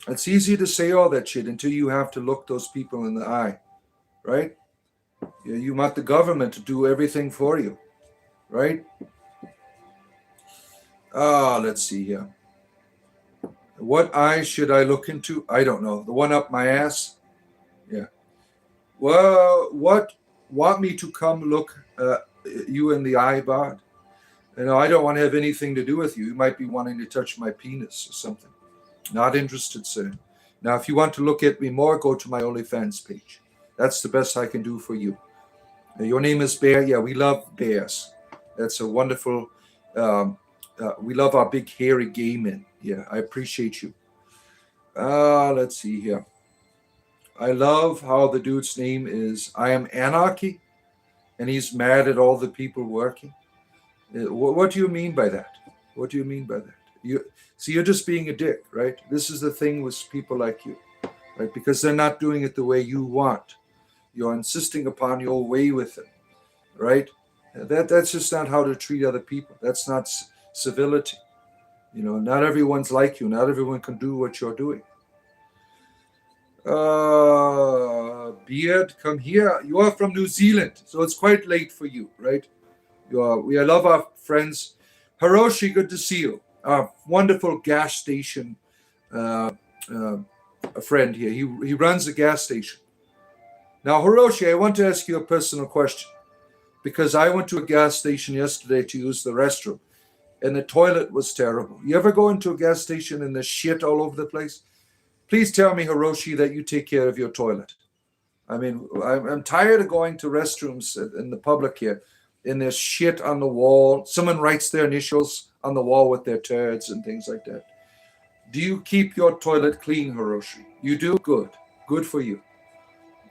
It's easy to say all that shit until you have to look those people in the eye, right? You want the government to do everything for you, right? Let's see here. What eye should I look into? I don't know. The one up my ass? Yeah. Well, want me to come look you in the eye, Bart? I don't want to have anything to do with you. You might be wanting to touch my penis or something. Not interested, sir. Now, if you want to look at me more, go to my OnlyFans page. That's the best I can do for you. Your name is Bear. Yeah, we love bears. That's a wonderful... we love our big hairy gay men. Yeah, I appreciate you. Let's see here. I love how the dude's name is I Am Anarchy, and he's mad at all the people working. What do you mean by that? What do you mean by that? You're just being a dick, right? This is the thing with people like you, right? Because they're not doing it the way you want. You're insisting upon your way with them, right? That's just not how to treat other people. That's not civility. Not everyone's like you. Not everyone can do what you're doing. Beard, come here. You are from New Zealand, so it's quite late for you, right? We love our friends. Hiroshi, good to see you. Our wonderful gas station a friend here. He runs a gas station. Now, Hiroshi, I want to ask you a personal question, because I went to a gas station yesterday to use the restroom, and the toilet was terrible. You ever go into a gas station and there's shit all over the place? Please tell me, Hiroshi, that you take care of your toilet. I mean, I'm tired of going to restrooms in the public here, and there's shit on the wall. Someone writes their initials on the wall with their turds and things like that. Do you keep your toilet clean, Hiroshi? You do? Good. Good for you.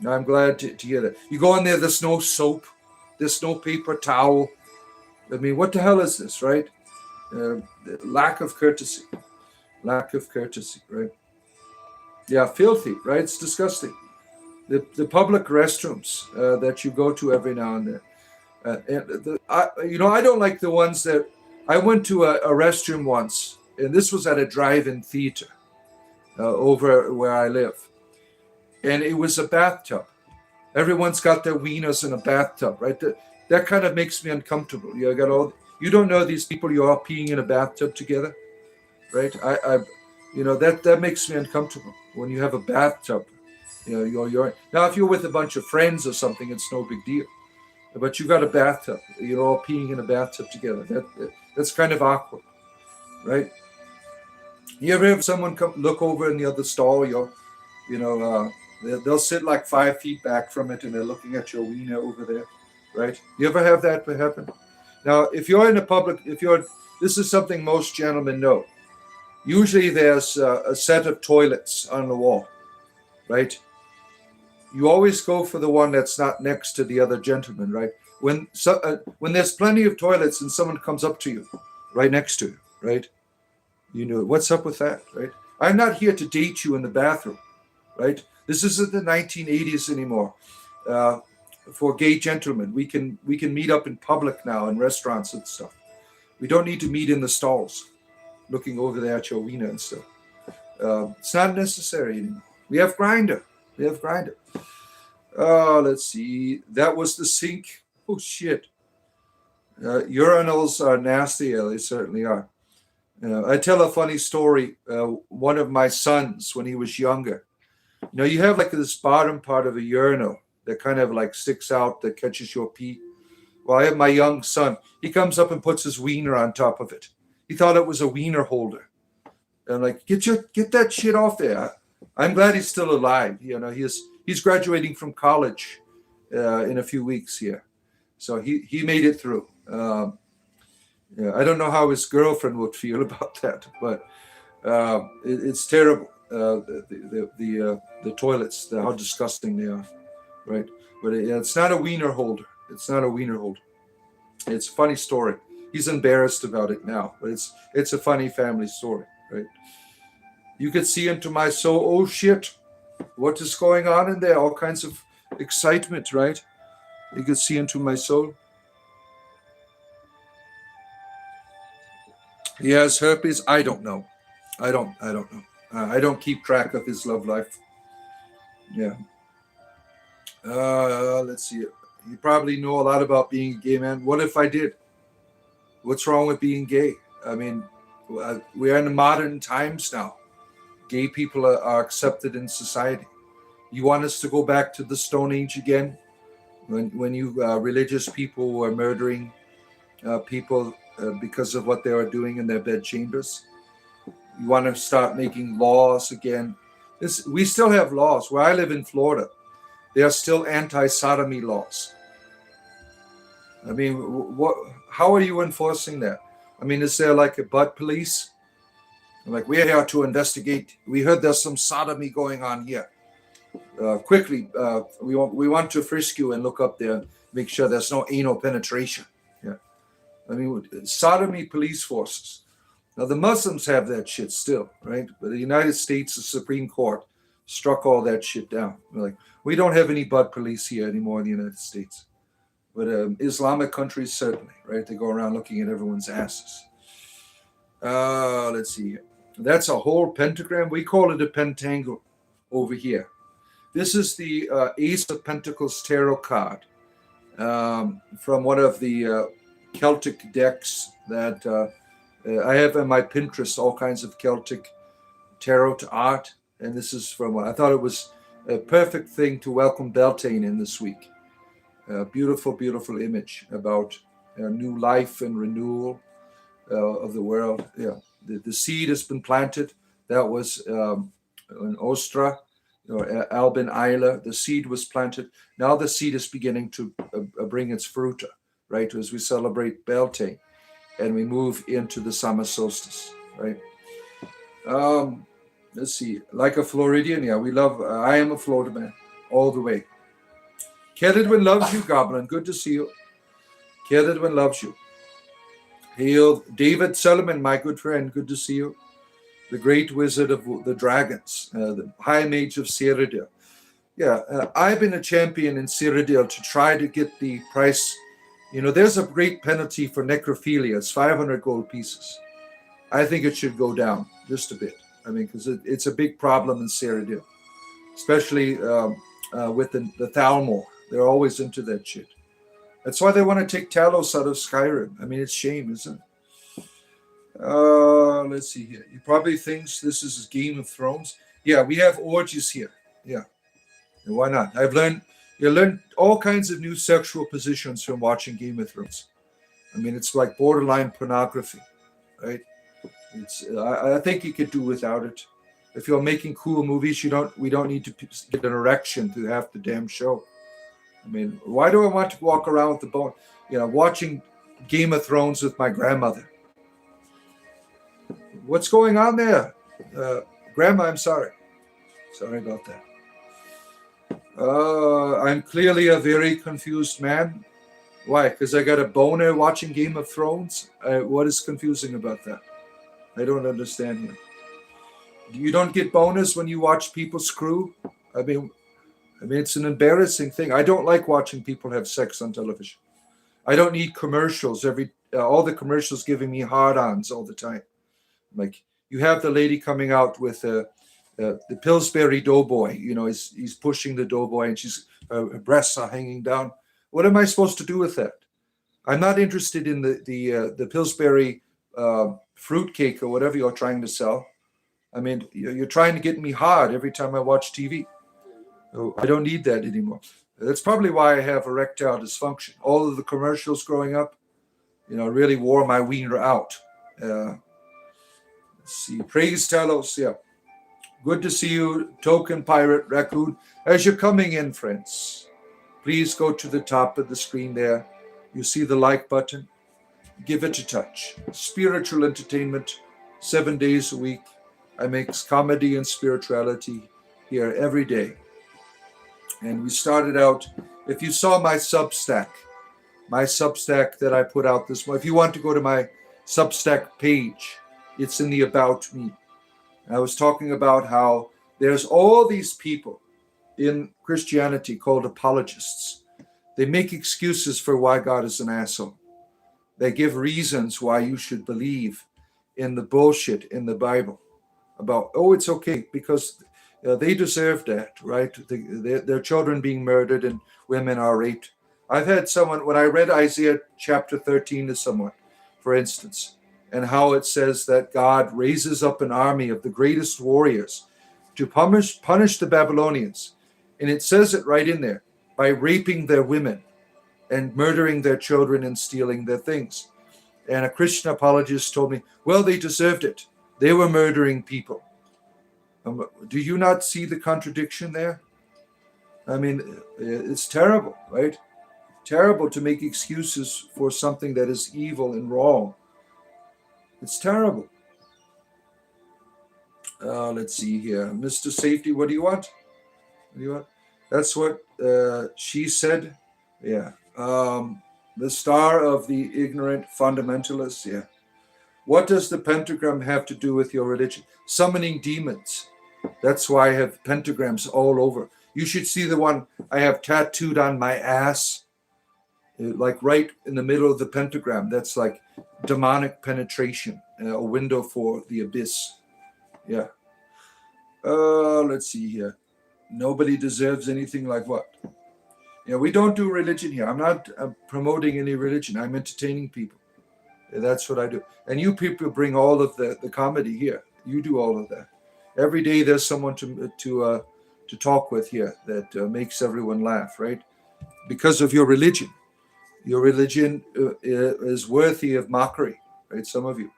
I'm glad to hear that. You go in there, there's no soap, there's no paper towel. I mean, what the hell is this, right? Lack of courtesy. Lack of courtesy, right? Yeah, filthy, right? It's disgusting. The public restrooms that you go to every now and then. I don't like the ones that... I went to a restroom once, and this was at a drive-in theater over where I live. And it was a bathtub. Everyone's got their wieners in a bathtub, right? That kind of makes me uncomfortable. You don't know these people. You're all peeing in a bathtub together, right? That makes me uncomfortable when you have a bathtub. You're now if you're with a bunch of friends or something, it's no big deal. But you got a bathtub. You're all peeing in a bathtub together. That's kind of awkward, right? You ever have someone come look over in the other stall? They'll sit like 5 feet back from it, and they're looking at your wiener over there, right? You ever have that happen? Now, if you're in a public, this is something most gentlemen know. Usually there's a set of toilets on the wall, right? You always go for the one that's not next to the other gentleman, right? When there's plenty of toilets and someone comes up to you, right next to you, right? What's up with that, right? I'm not here to date you in the bathroom, right? This isn't the 1980s anymore. For gay gentlemen, we can meet up in public now in restaurants and stuff. We don't need to meet in the stalls, looking over there at your wiener and stuff. It's not necessary anymore. We have Grindr. Let's see. That was the sink. Oh shit. Urinals are nasty. They certainly are. I tell a funny story. One of my sons, when he was younger, you have like this bottom part of a urinal that kind of like sticks out that catches your pee. Well, I have my young son. He comes up and puts his wiener on top of it. He thought it was a wiener holder. And I'm like, get that shit off there. I'm glad he's still alive. He's graduating from college in a few weeks here. So he made it through. I don't know how his girlfriend would feel about that, but it's terrible. The toilets, how disgusting they are, right? But it's not a wiener holder. It's not a wiener holder. It's a funny story. He's embarrassed about it now, but it's a funny family story, right? You could see into my soul. Oh shit, what is going on in there? All kinds of excitement, right? You could see into my soul. He has herpes. I don't know. I don't know. I don't keep track of his love life. Yeah. Let's see. You probably know a lot about being a gay man. What if I did? What's wrong with being gay? I mean, we are in the modern times now. Gay people are accepted in society. You want us to go back to the Stone Age again? When you religious people were murdering people because of what they were doing in their bedchambers? You want to start making laws again? We still have laws. Where I live in Florida, there are still anti-sodomy laws. I mean, how are you enforcing that? I mean, is there like a butt police? Like, we're here to investigate. We heard there's some sodomy going on here. Quickly, we want to frisk you and look up there and make sure there's no anal penetration. Yeah, I mean, sodomy police forces. Now, the Muslims have that shit still, right? But the United States, the Supreme Court, struck all that shit down. Like, we don't have any butt police here anymore in the United States. But Islamic countries, certainly, right? They go around looking at everyone's asses. Let's see here. That's a whole pentagram. We call it a pentangle over here. This is the Ace of Pentacles tarot card from one of the Celtic decks that I have in my Pinterest, all kinds of Celtic tarot art. And this is from, I thought it was a perfect thing to welcome Beltane in this week. Beautiful, beautiful image about new life and renewal. of the world. Yeah, the seed has been planted. That was in Ostra, or Albin Isla. The seed was planted. Now the seed is beginning to bring its fruit, right, as we celebrate Beltane and we move into the summer solstice, right? Let's see. Like a Floridian, yeah, we love. I am a Florida man all the way. Kedidwin loves you, Goblin. Good to see you. Kedidwin loves you. Hail, David Solomon, my good friend. Good to see you. The great wizard of the dragons, the high mage of Cyrodiil. Yeah, I've been a champion in Cyrodiil to try to get the price. There's a great penalty for necrophilia. It's 500 gold pieces. I think it should go down just a bit. I mean, because it's a big problem in Cyrodiil, especially with the Thalmor. They're always into that shit. That's why they want to take Talos out of Skyrim. I mean, it's shame, isn't it? Let's see here. You probably thinks this is Game of Thrones. Yeah, we have orgies here. Yeah. And why not? You learn all kinds of new sexual positions from watching Game of Thrones. I mean, it's like borderline pornography, right? I think you could do without it. If you're making cool movies, we don't need to get an erection to have the damn show. I mean, why do I want to walk around with the bone? Watching Game of Thrones with my grandmother. What's going on there? Grandma, I'm sorry. Sorry about that. I'm clearly a very confused man. Why? Because I got a boner watching Game of Thrones? What is confusing about that? I don't understand here. You don't get boners when you watch people screw? I mean, it's an embarrassing thing. I don't like watching people have sex on television. I don't need commercials. All the commercials giving me hard-ons all the time. Like, you have the lady coming out with the Pillsbury Doughboy. He's pushing the Doughboy, and her breasts are hanging down. What am I supposed to do with that? I'm not interested in the Pillsbury fruitcake or whatever you're trying to sell. I mean, you're trying to get me hard every time I watch TV. I don't need that anymore. That's probably why I have erectile dysfunction. All of the commercials growing up, really wore my wiener out. Let's see. Praise Talos. Yeah. Good to see you, Token Pirate Raccoon. As you're coming in, friends, please go to the top of the screen there. You see the like button. Give it a touch. Spiritual entertainment, 7 days a week. I make comedy and spirituality here every day. And we started out, if you saw my Substack that I put out this morning, if you want to go to my Substack page, it's in the About Me. I was talking about how there's all these people in Christianity called apologists. They make excuses for why God is an asshole. They give reasons why you should believe in the bullshit in the Bible about, it's okay because they deserve that, right? Their children being murdered and women are raped. I've had someone, when I read Isaiah chapter 13 to someone, for instance, and how it says that God raises up an army of the greatest warriors to punish the Babylonians. And it says it right in there, by raping their women and murdering their children and stealing their things. And a Christian apologist told me, well, they deserved it. They were murdering people. Do you not see the contradiction there? I mean, it's terrible, right? Terrible to make excuses for something that is evil and wrong. It's terrible. Let's see here. Mr. Safety, what do you want? That's what she said. Yeah. The star of the ignorant fundamentalists. Yeah. What does the pentagram have to do with your religion? Summoning demons. That's why I have pentagrams all over. You should see the one I have tattooed on my ass, like right in the middle of the pentagram. That's like demonic penetration, a window for the abyss. Yeah. Let's see here. Nobody deserves anything like what? Yeah, we don't do religion here. I'm not promoting any religion. I'm entertaining people. That's what I do. And you people bring all of the comedy here. You do all of that. Every day there's someone to talk with here that makes everyone laugh, right? Because of your religion. Your religion is worthy of mockery, right? Some of you.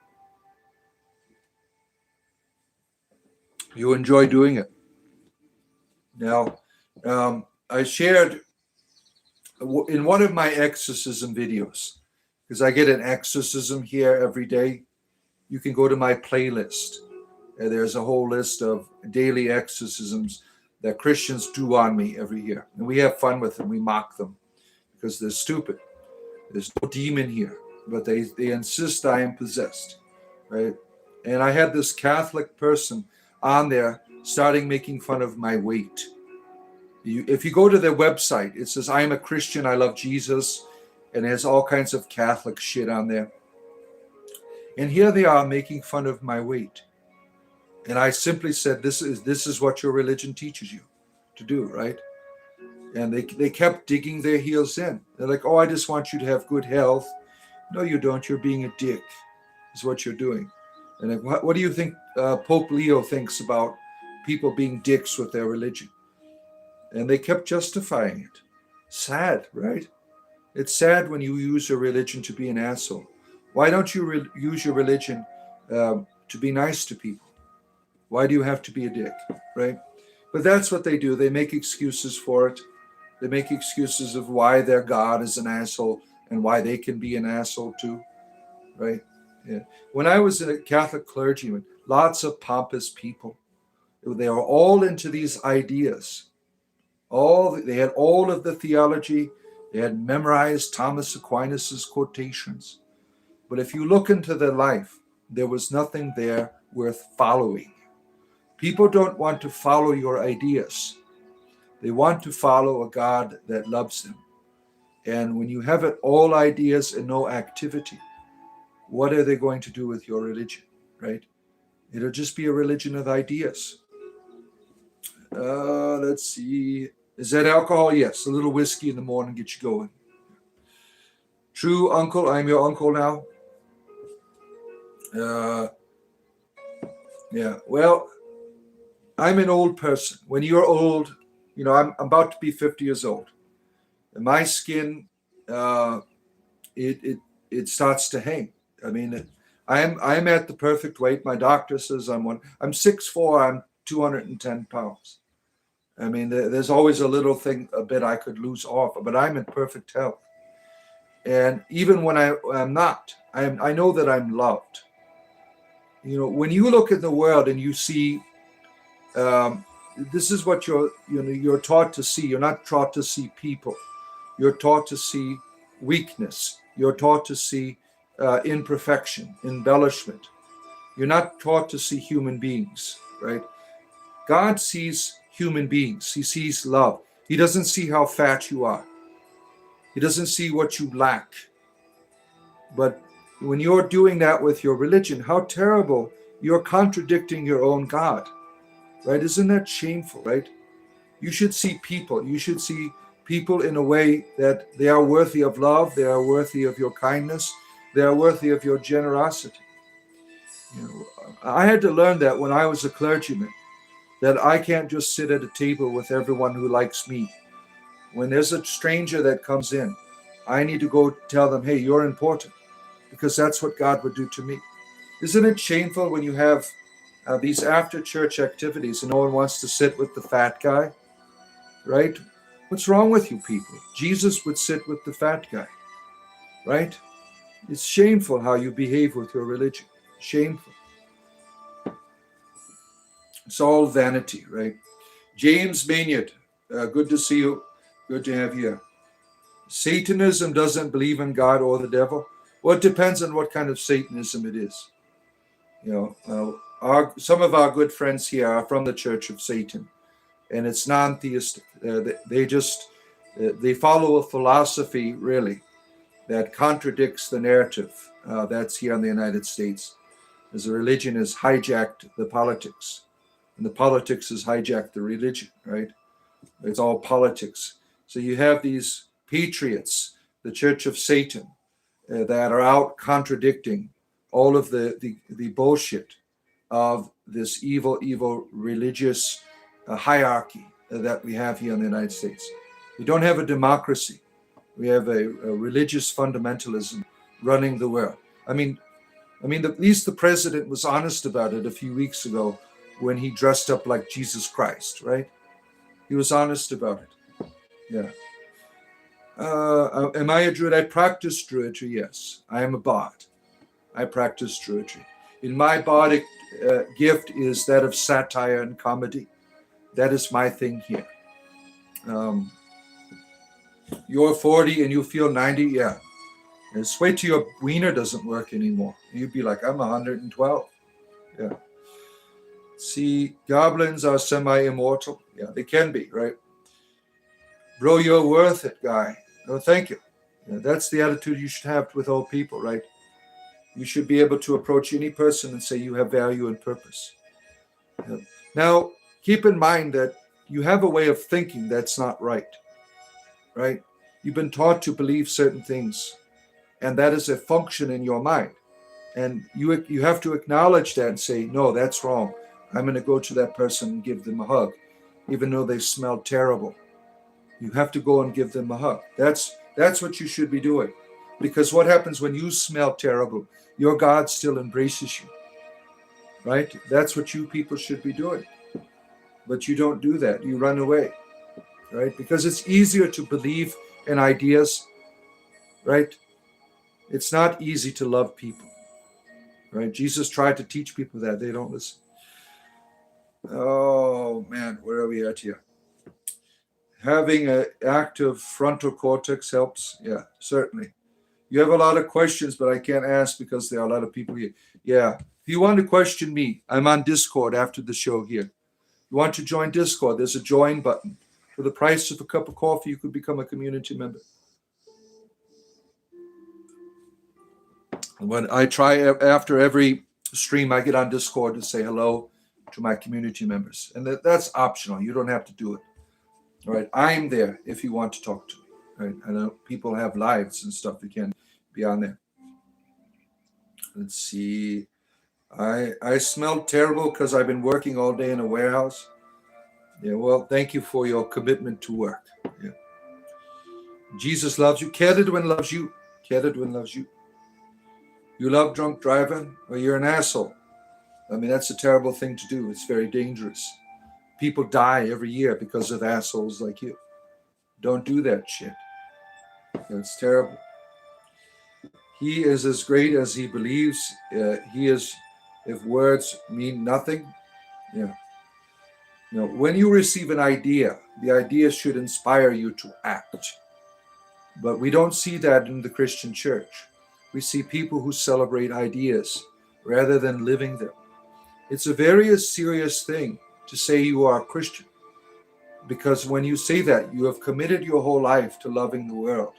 You enjoy doing it. Now, I shared in one of my exorcism videos, because I get an exorcism here every day. You can go to my playlist. There's a whole list of daily exorcisms that Christians do on me every year. And we have fun with them. We mock them because they're stupid. There's no demon here, but they insist I am possessed, right? And I had this Catholic person on there starting making fun of my weight. If you go to their website, it says, I am a Christian, I love Jesus, and it has all kinds of Catholic shit on there. And here they are making fun of my weight. And I simply said, this is what your religion teaches you to do, right? And they kept digging their heels in. They're like, oh, I just want you to have good health. No, you don't. You're being a dick, is what you're doing. And like, what do you think Pope Leo thinks about people being dicks with their religion? And they kept justifying it. Sad, right? It's sad when you use your religion to be an asshole. Why don't you use your religion to be nice to people? Why do you have to be a dick, right? But that's what they do. They make excuses for it. They make excuses of why their God is an asshole and why they can be an asshole too, right? Yeah. When I was a Catholic clergyman, lots of pompous people. They are all into these ideas. They had all of the theology. They had memorized Thomas Aquinas's quotations. But if you look into their life, there was nothing there worth following. People don't want to follow your ideas. They want to follow a God that loves them. And when you have it all ideas and no activity, what are they going to do with your religion, right? It'll just be a religion of ideas. Let's see. Is that alcohol? Yes. A little whiskey in the morning gets you going. True, uncle. I'm your uncle now. Yeah. Well, I'm an old person. When you're old, I'm about to be 50 years old. And my skin, it starts to hang. I mean, I'm at the perfect weight. My doctor says I'm 6'4", I'm 210 pounds. I mean, there's always a little thing, a bit I could lose off, but I'm in perfect health. And even when I'm not, I know that I'm loved. When you look at the world and you see, this is what you're taught to see. You're not taught to see people. You're taught to see weakness. You're taught to see imperfection, embellishment. You're not taught to see human beings, right? God sees human beings. He sees love. He doesn't see how fat you are. He doesn't see what you lack. But when you're doing that with your religion, how terrible. You're contradicting your own God, right? Isn't that shameful, right? You should see people. You should see people in a way that they are worthy of love. They are worthy of your kindness. They are worthy of your generosity. I had to learn that when I was a clergyman, that I can't just sit at a table with everyone who likes me. When there's a stranger that comes in, I need to go tell them, hey, you're important, because that's what God would do to me. Isn't it shameful when you have these after-church activities and no one wants to sit with the fat guy, right? What's wrong with you people? Jesus would sit with the fat guy, right? It's shameful how you behave with your religion. Shameful. It's all vanity, right? James Maynard, good to see you. Good to have you here. Satanism doesn't believe in God or the devil. Well, it depends on what kind of Satanism it is. Some of our good friends here are from the Church of Satan, and it's non-theistic. They follow a philosophy, really, that contradicts the narrative that's here in the United States. As a religion has hijacked the politics, and the politics has hijacked the religion, right? It's all politics. So you have these patriots, the Church of Satan, that are out contradicting all of the bullshit of this evil religious hierarchy that we have here in the United States. We don't have a democracy. We have a religious fundamentalism running the world. I mean, I mean, at least the president was honest about it a few weeks ago when he dressed up like Jesus Christ, right? He was honest about it. Yeah. Am I a druid? I practice druidry, yes. I am a bard. I practice druidry. In my bardic gift is that of satire and comedy. That is my thing here. You're 40 and you feel 90, yeah. Just wait till your wiener doesn't work anymore. You'd be like, I'm 112. Yeah. See, goblins are semi-immortal. Yeah, they can be, right? Bro, you're worth it, guy. No, thank you. Yeah, that's the attitude you should have with all people, right? You should be able to approach any person and say you have value and purpose. Yeah. Now, keep in mind that you have a way of thinking that's not right, right? You've been taught to believe certain things, and that is a function in your mind. And you have to acknowledge that and say, no, that's wrong. I'm going to go to that person and give them a hug, even though they smell terrible. You have to go and give them a hug. That's what you should be doing. Because what happens when you smell terrible? Your God still embraces you, right? That's what you people should be doing. But you don't do that. You run away, right? Because it's easier to believe in ideas, right? It's not easy to love people, right? Jesus tried to teach people that. They don't listen. Oh, man, where are we at here? Having an active frontal cortex helps. Yeah, certainly. You have a lot of questions, but I can't ask because there are a lot of people here. Yeah. If you want to question me, I'm on Discord after the show here. You want to join Discord? There's a join button. For the price of a cup of coffee, you could become a community member. When I try after every stream, I get on Discord to say hello to my community members. And that's optional. You don't have to do it. All right. I'm there if you want to talk to me. Right. I know people have lives and stuff. You can be on there. Let's see. I smell terrible because I've been working all day in a warehouse. Yeah, well, thank you for your commitment to work. Yeah. Jesus loves you. Kedwin loves you. Kedwin loves you. You love drunk driving? Well, you're an asshole. I mean, that's a terrible thing to do. It's very dangerous. People die every year because of assholes like you. Don't do that shit. It's terrible. He is as great as he believes. He is, if words mean nothing. Yeah. You know, when you receive an idea, the idea should inspire you to act. But we don't see that in the Christian church. We see people who celebrate ideas rather than living them. It's a very serious thing to say you are a Christian, because when you say that, you have committed your whole life to loving the world,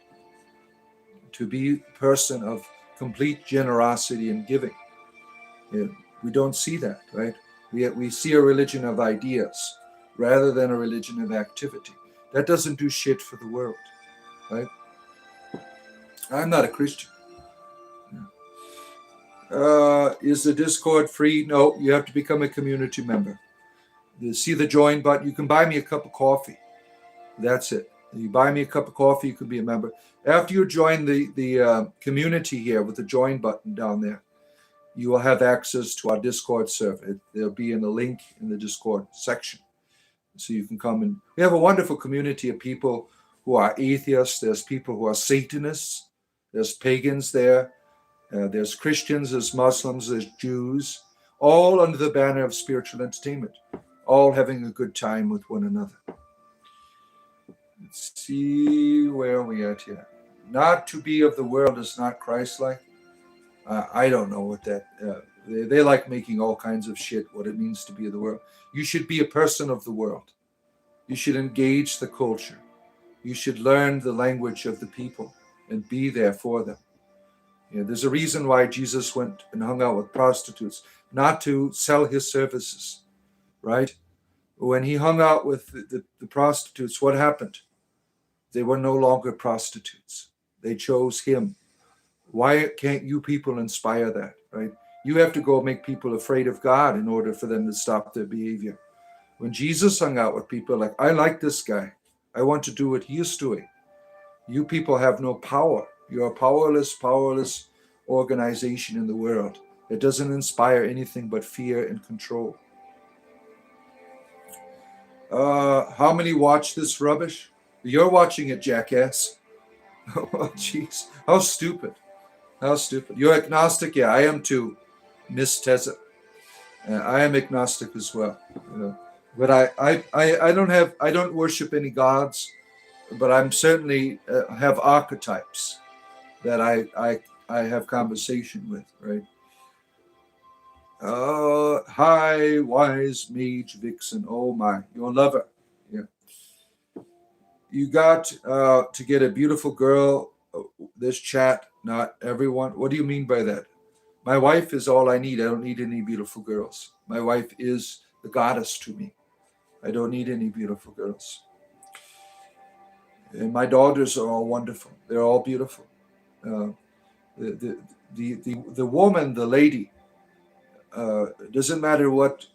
to be a person of complete generosity and giving. We don't see that, right? We see a religion of ideas rather than a religion of activity. That doesn't do shit for the world, right? I'm not a Christian. Is the Discord free? No, you have to become a community member. You see the join button. You can buy me a cup of coffee. That's it. You buy me a cup of coffee, you can be a member. After you join the community here with the join button down there, you will have access to our Discord server. There'll be in the link in the Discord section. So you can come and we have a wonderful community of people who are atheists. There's people who are Satanists. There's pagans there. There's Christians, there's Muslims, there's Jews, all under the banner of spiritual entertainment, all having a good time with one another. Let's see, where are we at here? Not to be of the world is not Christ-like. I don't know what that, they like making all kinds of shit, what it means to be of the world. You should be a person of the world. You should engage the culture. You should learn the language of the people and be there for them. Yeah, there's a reason why Jesus went and hung out with prostitutes, not to sell his services, right? When he hung out with the prostitutes, what happened? They were no longer prostitutes. They chose him. Why can't you people inspire that, right? You have to go make people afraid of God in order for them to stop their behavior. When Jesus hung out with people, like, I like this guy. I want to do what he is doing. You people have no power. You're a powerless organization in the world. It doesn't inspire anything but fear and control. How many watch this rubbish? You're watching it, jackass. Oh, jeez. How stupid. How stupid. You're agnostic? Yeah, I am too, Miss Tessa. I am agnostic as well. You know. But I don't worship any gods, but I'm certainly have archetypes that I have conversation with, right? Hi, wise mage vixen. Oh my, your lover. Yeah. You got to get a beautiful girl. This chat, not everyone. What do you mean by that? My wife is all I need. I don't need any beautiful girls. My wife is the goddess to me. I don't need any beautiful girls. And my daughters are all wonderful. They're all beautiful. Uh, the woman, the lady, doesn't matter what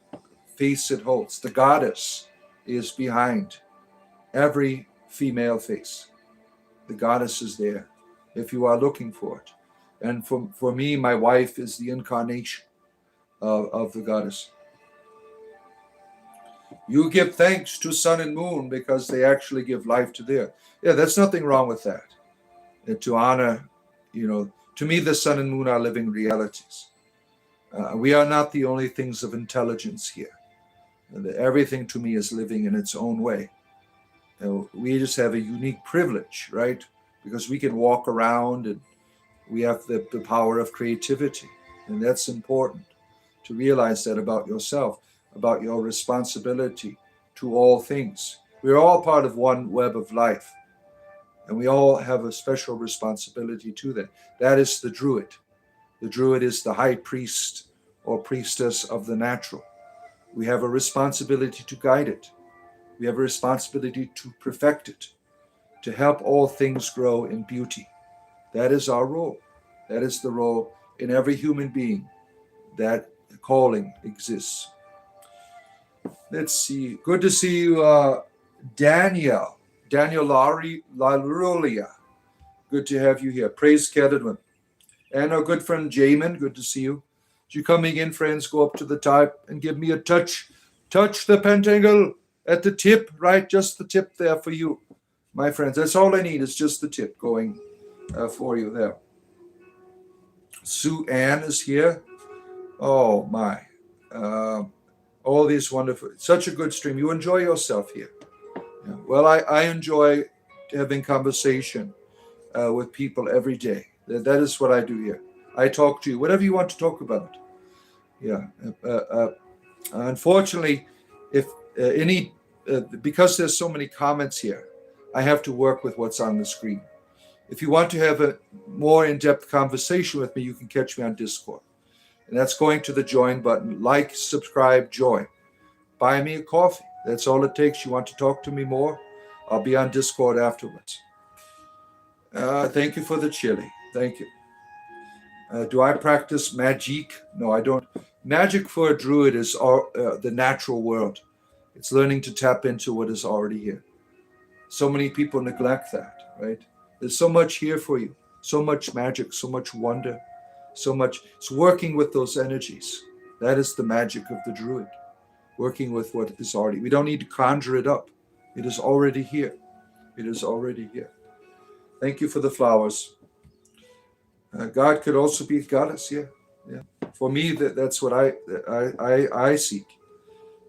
face it holds. The goddess is behind every female face. The goddess is there if you are looking for it. And for me, my wife is the incarnation of the goddess. You give thanks to sun and moon because they actually give life to their. Yeah, there's nothing wrong with that. And to honor, to me, the sun and moon are living realities. We are not the only things of intelligence here. Everything to me is living in its own way. We just have a unique privilege, right? Because we can walk around and we have the power of creativity. And that's important to realize that about yourself, about your responsibility to all things. We're all part of one web of life. And we all have a special responsibility to that. That is the druid. The druid is the high priest or priestess of the natural. We have a responsibility to guide it. We have a responsibility to perfect it, to help all things grow in beauty. That is our role. That is the role in every human being. That calling exists. Let's see. Good to see you, Daniel. Daniel Larulia. Good to have you here. Praise Kedwin. And our good friend Jamin. Good to see you. As you coming in, friends, go up to the top and give me a touch. Touch the pentacle at the tip, right? Just the tip there for you, my friends. That's all I need is just the tip going for you there. Sue Ann is here. Oh, my. All these wonderful, such a good stream. You enjoy yourself here. Yeah. Well, I enjoy having conversation with people every day. That is what I do here. I talk to you, whatever you want to talk about. Yeah. Unfortunately, if because there's so many comments here, I have to work with what's on the screen. If you want to have a more in-depth conversation with me, you can catch me on Discord. And that's going to the join button. Like, subscribe, join. Buy me a coffee. That's all it takes. You want to talk to me more? I'll be on Discord afterwards. Thank you for the chili. Thank you. Do I practice magic? No, I don't. Magic for a druid is the natural world. It's learning to tap into what is already here. So many people neglect that, right? There's so much here for you. So much magic, so much wonder, so much. It's working with those energies. That is the magic of the druid. Working with what is already. We don't need to conjure it up. It is already here. It is already here. Thank you for the flowers. God could also be a goddess, yeah. For me, that's what I seek.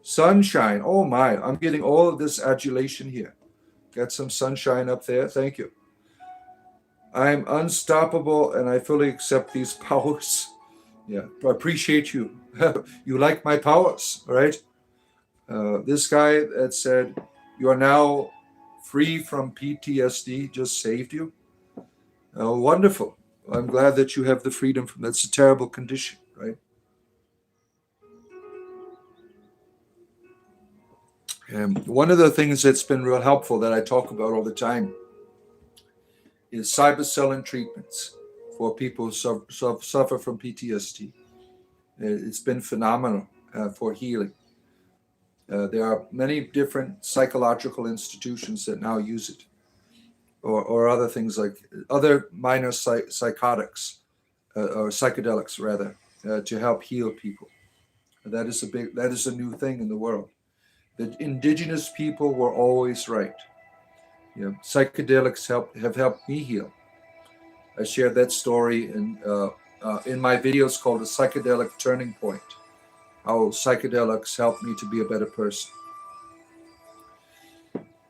Sunshine. Oh my! I'm getting all of this adulation here. Got some sunshine up there. Thank you. I'm unstoppable, and I fully accept these powers. Yeah, I appreciate you. You like my powers, right? This guy that said you are now free from PTSD just saved you. Oh, wonderful. I'm glad that you have the freedom from that's a terrible condition, right? And one of the things that's been real helpful that I talk about all the time is cybercellin treatments for people who suffer from PTSD. It's been phenomenal for healing. There are many different psychological institutions that now use it, or other things like other minor psychotics or psychedelics rather. to help heal people. That is a new thing in the world. The indigenous people were always right. Psychedelics have helped me heal. I shared that story in my videos called The Psychedelic Turning Point, how psychedelics helped me to be a better person.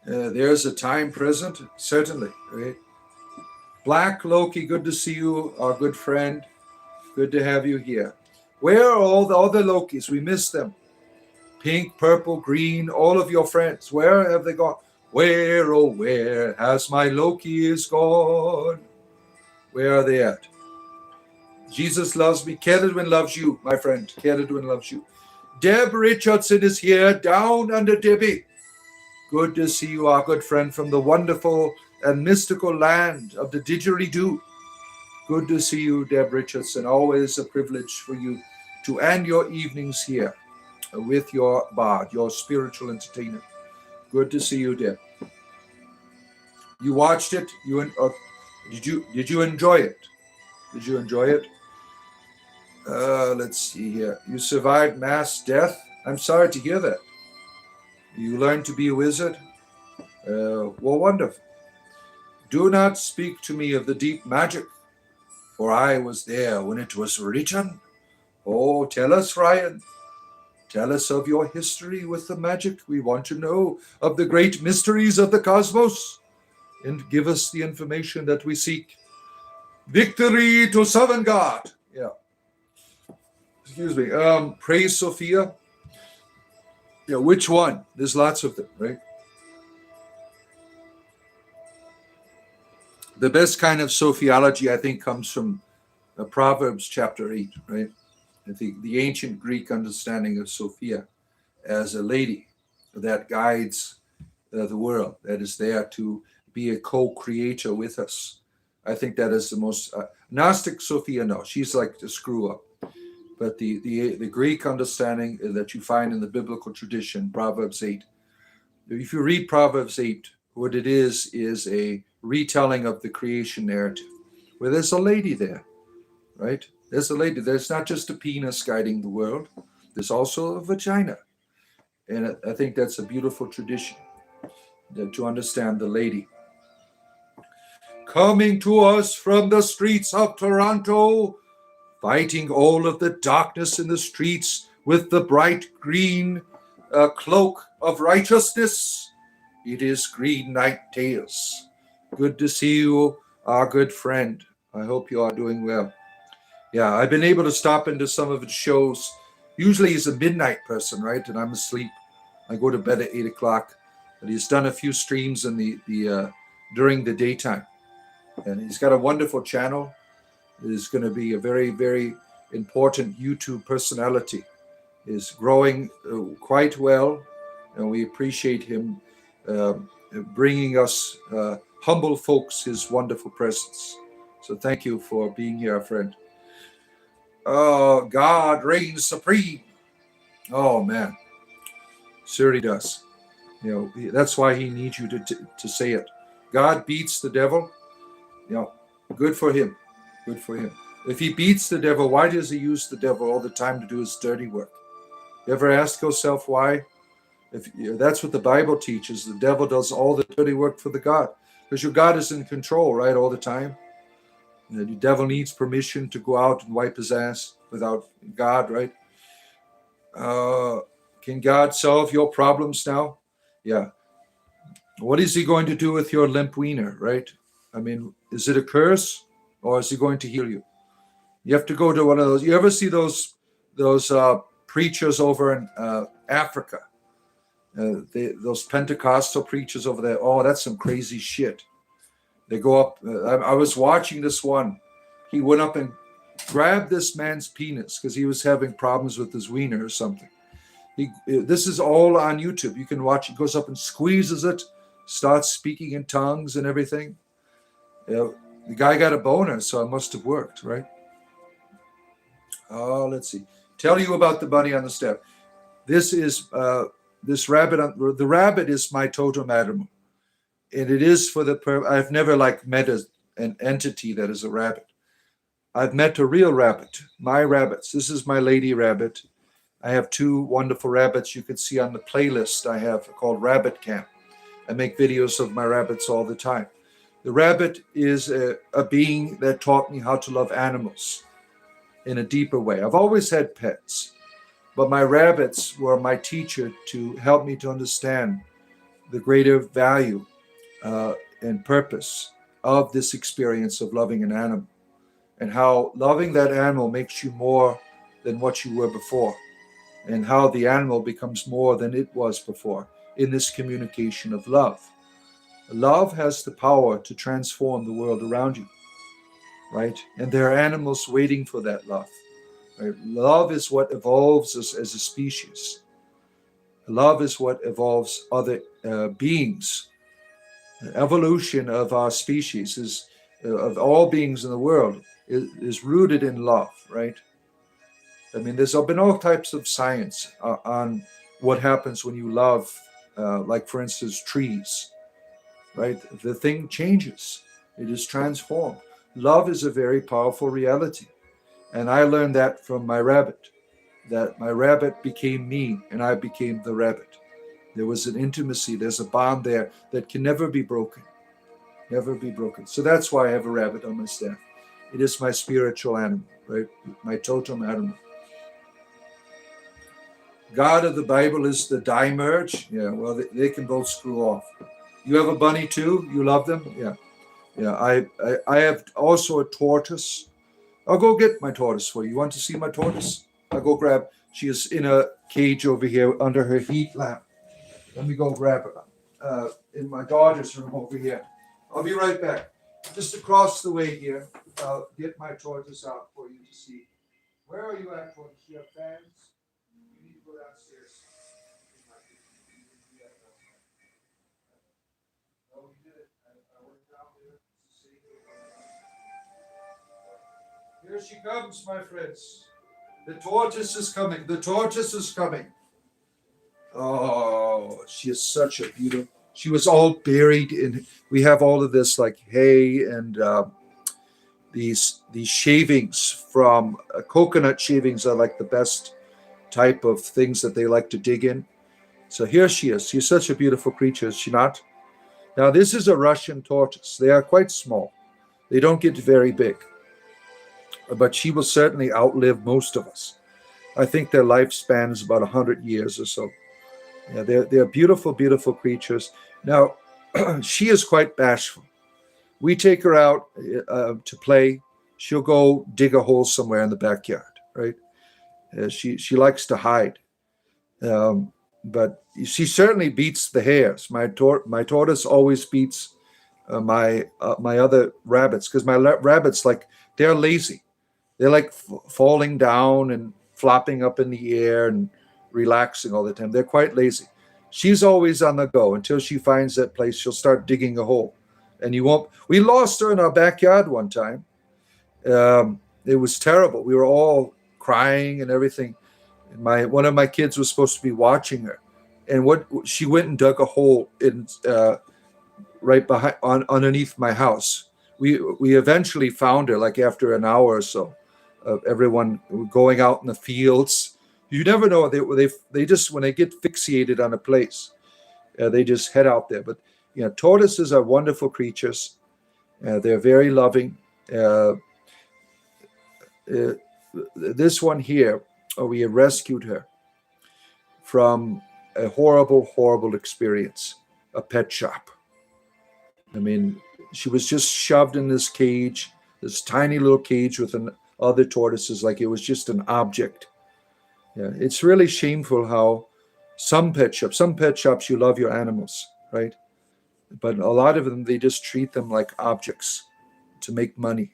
There's a time present, certainly, right? Black Loki, good to see you, our good friend. Good to have you here. Where are all the other Lokis? We miss them. Pink, purple, green, all of your friends. Where have they gone? Where, oh, where has my Loki is gone? Where are they at? Jesus loves me. Kedwin loves you, my friend. Kedwin loves you. Deb Richardson is here, down under Debbie. Good to see you, our good friend from the wonderful and mystical land of the didgeridoo. Good to see you, Deb Richardson. Always a privilege for you to end your evenings here with your bard, your spiritual entertainer. Good to see you, Deb. You watched it? Did you enjoy it? Did you enjoy it? Let's see here. You survived mass death? I'm sorry to hear that. You learned to be a wizard? Well, wonderful. Do not speak to me of the deep magic, for I was there when it was written. Oh, tell us, Ryan. Tell us of your history with the magic. We want to know of the great mysteries of the cosmos, and give us the information that we seek. Victory to Southern God. Yeah. Excuse me. Praise Sophia. Yeah, which one? There's lots of them, right? The best kind of sophiology, I think, comes from Proverbs chapter 8, right? I think the ancient Greek understanding of Sophia as a lady that guides the world, that is there to be a co-creator with us. I think that is the most Gnostic Sophia. No, she's like the screw up. But the Greek understanding that you find in the biblical tradition, Proverbs 8. If you read Proverbs 8, what it is a retelling of the creation narrative, where there's a lady there, right? There's a lady. There's not just a penis guiding the world. There's also a vagina. And I think that's a beautiful tradition to understand the lady. Coming to us from the streets of Toronto, fighting all of the darkness in the streets with the bright green cloak of righteousness, it is Green Night Tales. Good to see you, our good friend. I hope you are doing well. Yeah, I've been able to stop into some of his shows. Usually he's a midnight person, right? And I'm asleep. I go to bed at 8 o'clock. But he's done a few streams in the during the daytime. And he's got a wonderful channel. He's going to be a very, very important YouTube personality. He's growing quite well. And we appreciate him bringing us humble folks his wonderful presence. So thank you for being here, friend. Oh, God reigns supreme. Oh, man. Sure he does. You know, that's why he needs you to say it. God beats the devil. You know, good for him. Good for him. If he beats the devil, why does he use the devil all the time to do his dirty work? You ever ask yourself why? That's what the Bible teaches. The devil does all the dirty work for the God. Because your God is in control, right, all the time. The devil needs permission to go out and wipe his ass without God, right? Can God solve your problems now? Yeah. What is he going to do with your limp wiener, right? I mean, is it a curse or is he going to heal you? You have to go to one of those. You ever see those preachers over in Africa? Those Pentecostal preachers over there. Oh, that's some crazy shit. They go up. I was watching this one. He went up and grabbed this man's penis because he was having problems with his wiener or something. This is all on YouTube. You can watch. He goes up and squeezes it, starts speaking in tongues and everything. The guy got a boner, so it must have worked, right? Oh, let's see. Tell you about the bunny on the step. This is this rabbit. The rabbit is my totem animal. And it is for the I've never met an entity that is a rabbit. I've met a real rabbit, my rabbits. This is my lady rabbit. I have two wonderful rabbits you can see on the playlist I have called Rabbit Camp. I make videos of my rabbits all the time. The rabbit is a being that taught me how to love animals in a deeper way. I've always had pets, but my rabbits were my teacher to help me to understand the greater value and purpose of this experience of loving an animal, and how loving that animal makes you more than what you were before, and how the animal becomes more than it was before in this communication of love. Love has the power to transform the world around you, right? And there are animals waiting for that love. Right? Love is what evolves us as a species. Love is what evolves other beings. The evolution of our species is of all beings in the world is rooted in love, right? I mean, there's been all types of science on what happens when you love, like for instance, trees, right? The thing changes, it is transformed. Love is a very powerful reality. And I learned that from my rabbit, that my rabbit became me and I became the rabbit. There was an intimacy, there's a bond there that can never be broken, never be broken. So that's why I have a rabbit on my staff. It is my spiritual animal, right? My totem animal. God of the Bible is the Dimurge. Yeah, well, they can both screw off. You have a bunny too? You love them? Yeah. Yeah, I have also a tortoise. I'll go get my tortoise for you. You want to see my tortoise? I'll go grab. She is in a cage over here under her heat lamp. Let me go grab her in my daughter's room over here. I'll be right back. Just across the way here. I'll get my tortoise out for you to see. Where are you at, tortoise? You have fans? You need to go downstairs. Oh, we did it. I went down there to see her. Here she comes, my friends. The tortoise is coming. The tortoise is coming. Oh, she is such a beautiful. She was all buried in. We have all of this like hay and these shavings from coconut shavings are like the best type of things that they like to dig in. So here she is. She's such a beautiful creature, is she not? Now this is a Russian tortoise. They are quite small. They don't get very big, but she will certainly outlive most of us. I think their lifespan is about 100 years or so. Yeah, they're beautiful, beautiful creatures. Now, she is quite bashful. We take her out to play. She'll go dig a hole somewhere in the backyard, right? She likes to hide, but she certainly beats the hares. My tortoise always beats my other rabbits because my rabbits they're lazy. They're like falling down and flopping up in the air and relaxing all the time. They're quite lazy. She's always on the go until she finds that place. She'll start digging a hole, and you won't. We lost her in our backyard one time. It was terrible. We were all crying and everything. And one of my kids was supposed to be watching her, and what she went and dug a hole in right behind underneath my house. We eventually found her like after an hour or so of everyone going out in the fields. You never know. They just when they get fixated on a place, they just head out there. But tortoises are wonderful creatures. They're very loving. This one here, we rescued her from a horrible, horrible experience, a pet shop. I mean, she was just shoved in this cage, this tiny little cage with other tortoises, like it was just an object. Yeah, it's really shameful how some pet shops, you love your animals, right? But a lot of them, they just treat them like objects to make money.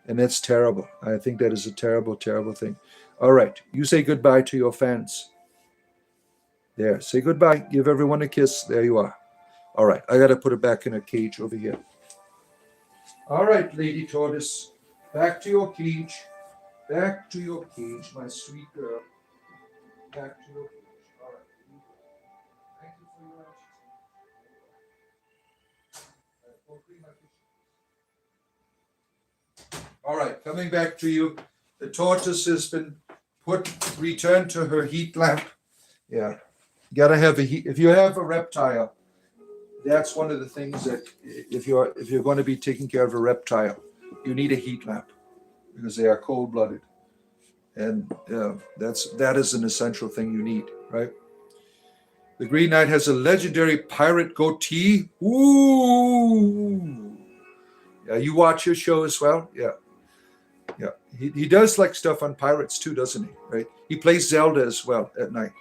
And that's terrible. I think that is a terrible, terrible thing. All right, you say goodbye to your fans. There, say goodbye. Give everyone a kiss. There you are. All right, I got to put it back in a cage over here. All right, Lady Tortoise, back to your cage. Back to your cage, my sweet girl. Back to your cage. All right. Thank you for your attention. Go clean my kitchen. All right, coming back to you. The tortoise has been returned to her heat lamp. Yeah, you gotta have a heat. If you have a reptile, that's one of the things that if you're going to be taking care of a reptile, you need a heat lamp because they are cold-blooded, and that is an essential thing you need, right? The Green Knight has a legendary pirate goatee. Ooh, yeah. You watch your show as well, yeah. Yeah, he does like stuff on pirates too, doesn't he? Right? He plays Zelda as well at night.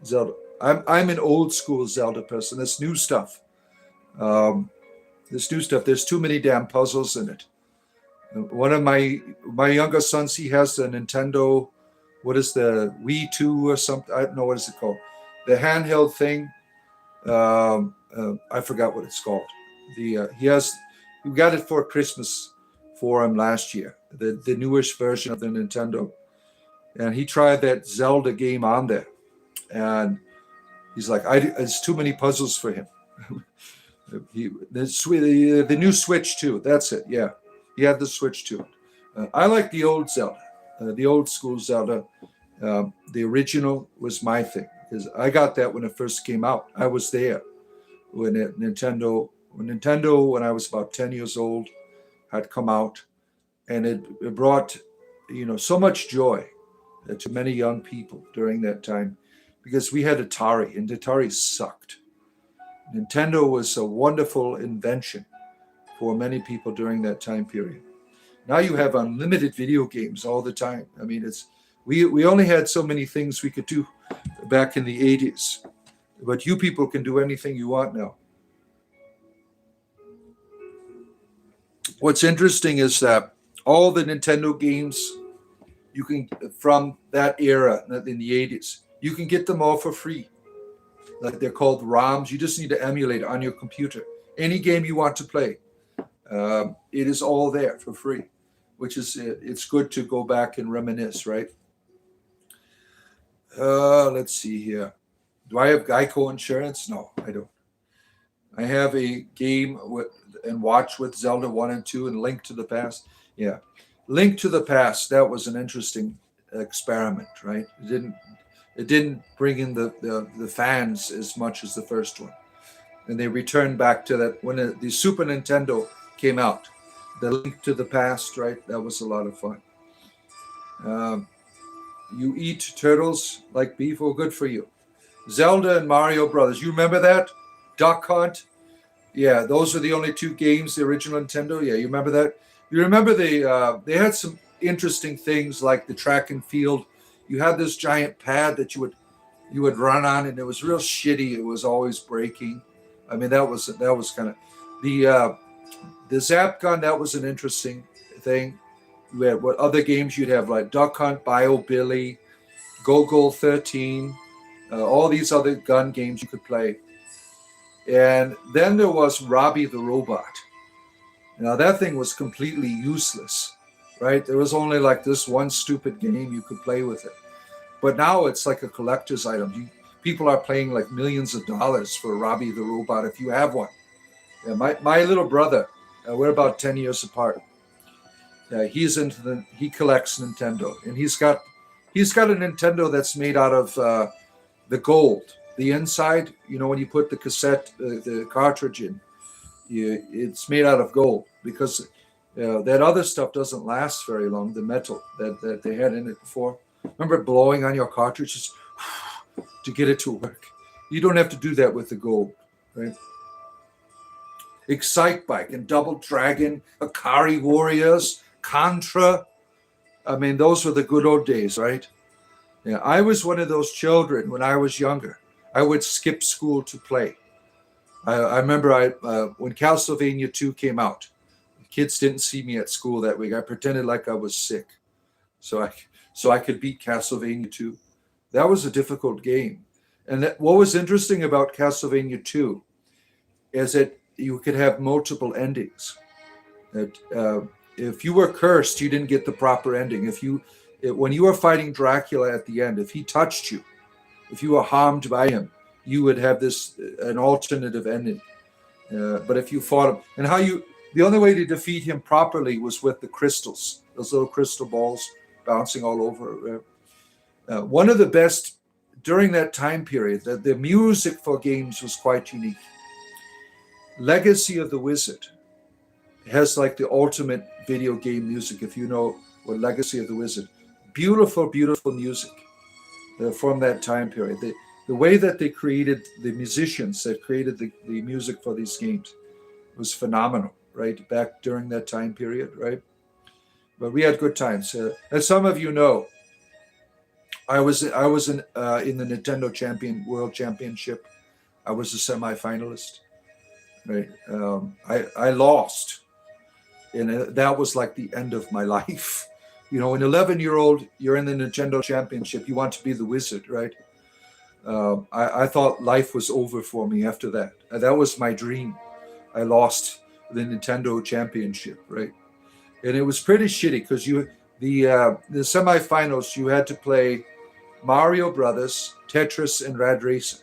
Zelda. I'm an old school Zelda person. This new stuff. There's too many damn puzzles in it. One of my younger sons, he has the Nintendo. What is the Wii 2 or something? I don't know what is it called. The handheld thing. I forgot what it's called. We got it for Christmas for him last year. The newish version of the Nintendo, and he tried that Zelda game on there, and he's like, it's too many puzzles for him. The new Switch too. That's it. Yeah, he had the Switch too. I like the old Zelda, the old school Zelda. The original was my thing because I got that when it first came out. I was there when Nintendo, when I was about 10 years old, had come out. And it brought, so much joy to many young people during that time because we had Atari, and Atari sucked. Nintendo was a wonderful invention for many people during that time period. Now you have unlimited video games all the time. I mean, we only had so many things we could do back in the 80s, but you people can do anything you want now. What's interesting is that all the Nintendo games you can from that era in the 80s, you can get them all for free. Like they're called ROMs. You just need to emulate on your computer. Any game you want to play, it is all there for free, which is it's good to go back and reminisce, right? Let's see here. Do I have Geico insurance? No, I don't. I have a game and watch with Zelda 1 and 2 and Link to the Past. Yeah. Link to the Past, that was an interesting experiment, right? It didn't bring in the fans as much as the first one. And they returned back to that when the Super Nintendo came out. The Link to the Past, right? That was a lot of fun. You eat turtles like beef, oh, good for you. Zelda and Mario Brothers. You remember that? Duck Hunt? Yeah, those are the only two games, the original Nintendo. Yeah, you remember that? You remember they had some interesting things like the track and field. You had this giant pad that you would run on, and it was real shitty. It was always breaking. I mean, that was kind of the Zap Gun. That was an interesting thing. You had what other games you'd have like Duck Hunt, Bio Billy, Go 13, all these other gun games you could play. And then there was Robbie the Robot. Now that thing was completely useless, right? There was only like this one stupid game you could play with it. But now it's like a collector's item. People are paying like millions of dollars for Robbie the Robot if you have one. Yeah, my little brother, we're about 10 years apart. He collects Nintendo, and he's got a Nintendo that's made out of the gold. The inside, when you put the cassette, the cartridge in, it's made out of gold because that other stuff doesn't last very long. The metal that they had in it before. Remember blowing on your cartridges to get it to work? You don't have to do that with the gold, right? Excite Bike and Double Dragon, Akari Warriors, Contra. I mean, those were the good old days, right? Yeah, I was one of those children when I was younger. I would skip school to play. I remember when Castlevania 2 came out, kids didn't see me at school that week. I pretended like I was sick, so I could beat Castlevania 2. That was a difficult game. And what was interesting about Castlevania 2 is that you could have multiple endings. That if you were cursed, you didn't get the proper ending. When you were fighting Dracula at the end, if he touched you, if you were harmed by him, you would have an alternative ending. But if you fought him, and The only way to defeat him properly was with the crystals, those little crystal balls bouncing all over. One of the best during that time period, the music for games was quite unique. Legacy of the Wizard has like the ultimate video game music, if you know what Legacy of the Wizard. Beautiful, beautiful music from that time period. The way that they created, the musicians that created the music for these games was phenomenal, right? Back during that time period, right? But we had good times. As some of you know, I was in the Nintendo World Championship. I was a semifinalist. Right, I lost, and that was like the end of my life. You know, an 11-year-old, you're in the Nintendo Championship. You want to be the wizard, right? I thought life was over for me after that. That was my dream. I lost the Nintendo Championship, right? And it was pretty shitty because the semifinals, you had to play Mario Brothers, Tetris, and Rad Racer.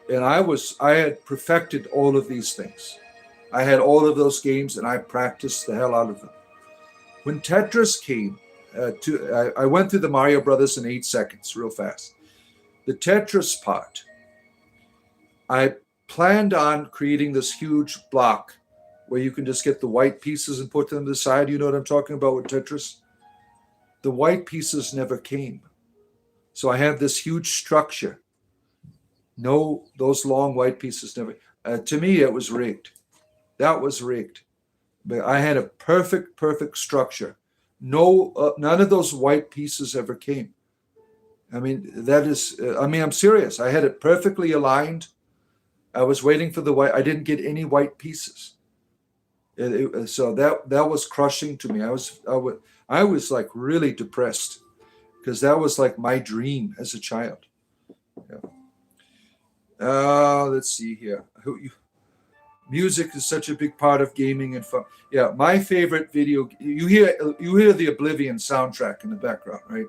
And I had perfected all of these things. I had all of those games, and I practiced the hell out of them. When Tetris came, I went through the Mario Brothers in 8 seconds, real fast. The Tetris part, I planned on creating this huge block where you can just get the white pieces and put them to the side. You know what I'm talking about with Tetris? The white pieces never came. So I have this huge structure. No, those long white pieces never. To me, it was rigged. That was rigged. But I had a perfect structure. No, none of those white pieces ever came. I mean, I'm serious. I had it perfectly aligned. I was waiting for the white. I didn't get any white pieces. So that was crushing to me. I was like really depressed because that was like my dream as a child. Yeah. Let's see here. Music is such a big part of gaming and fun. Yeah, my favorite video. You hear the Oblivion soundtrack in the background, right?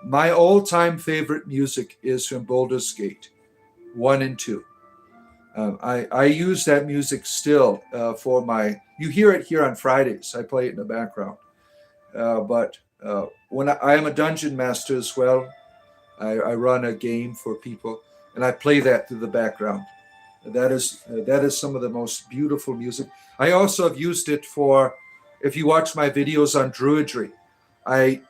My all-time favorite music is from Baldur's Gate 1 and 2. I use that music still for my. You hear it here on Fridays. I play it in the background. But when I am a dungeon master as well, I run a game for people. And I play that through the background. That is some of the most beautiful music. I also have used it for, if you watch my videos on Druidry, I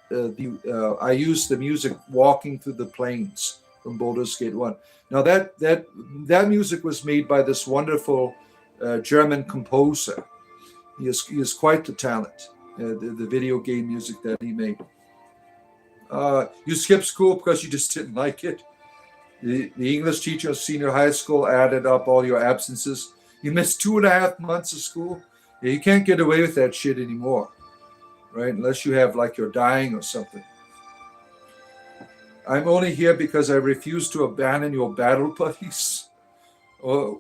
use the music walking through the plains from Baldur's Gate 1. Now that music was made by this wonderful German composer. He is quite the talent. The video game music that he made. You skipped school because you just didn't like it. The English teacher of senior high school added up all your absences. You missed 2.5 months of school. Yeah, you can't get away with that shit anymore, right? Unless you have like you're dying or something. I'm only here because I refuse to abandon your battle buddies. Oh,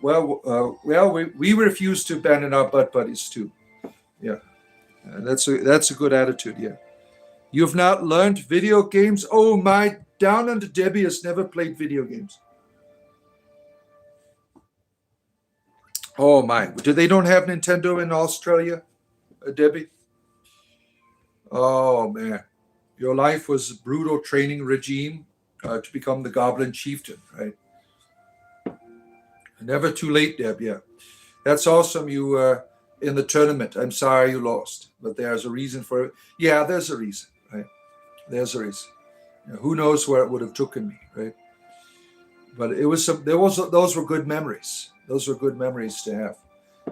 we refuse to abandon our butt buddies too. Yeah, that's a good attitude. Yeah, you've not learned video games. Oh my. Down Under Debbie has never played video games. Oh my! They don't have Nintendo in Australia, Debbie? Oh man, your life was a brutal training regime to become the Goblin Chieftain, right? Never too late, Deb. Yeah, that's awesome. You were in the tournament. I'm sorry you lost, but there's a reason for it. Yeah, there's a reason, right? There's a reason. Who knows where it would have taken me, right? But it was those were good memories. Those were good memories to have.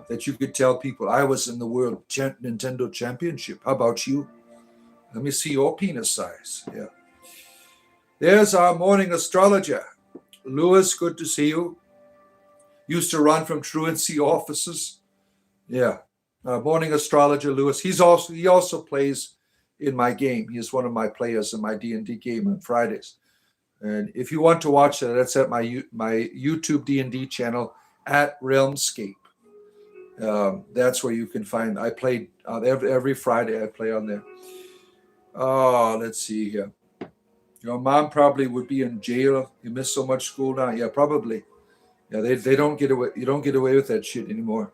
That you could tell people, I was in the World Nintendo Championship. How about you? Let me see your penis size. Yeah. There's our morning astrologer. Lewis, good to see you. Used to run from truancy offices. Yeah. Morning astrologer Lewis. He also plays in my game. He is one of my players in my D&D game on Fridays. And if you want to watch that, that's at my YouTube D&D channel at Realmscape. That's where you can find. I played every Friday. I play on there. Oh, let's see here. Your mom probably would be in jail. You miss so much school now. Yeah, probably. Yeah, they don't get away. You don't get away with that shit anymore.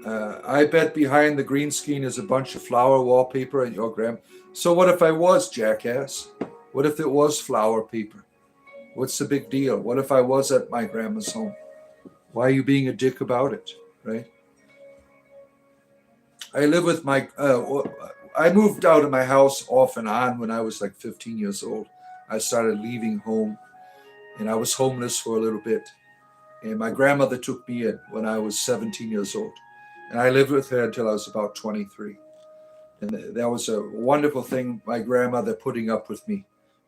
I bet behind the green screen is a bunch of flower wallpaper and your grandma. So what if I was, jackass? What if it was flower paper? What's the big deal? What if I was at my grandma's home? Why are you being a dick about it, right? I live with my. I moved out of my house off and on when I was like 15 years old. I started leaving home, and I was homeless for a little bit. And my grandmother took me in when I was 17 years old, and I lived with her until I was about 23. And that was a wonderful thing. My grandmother putting up with me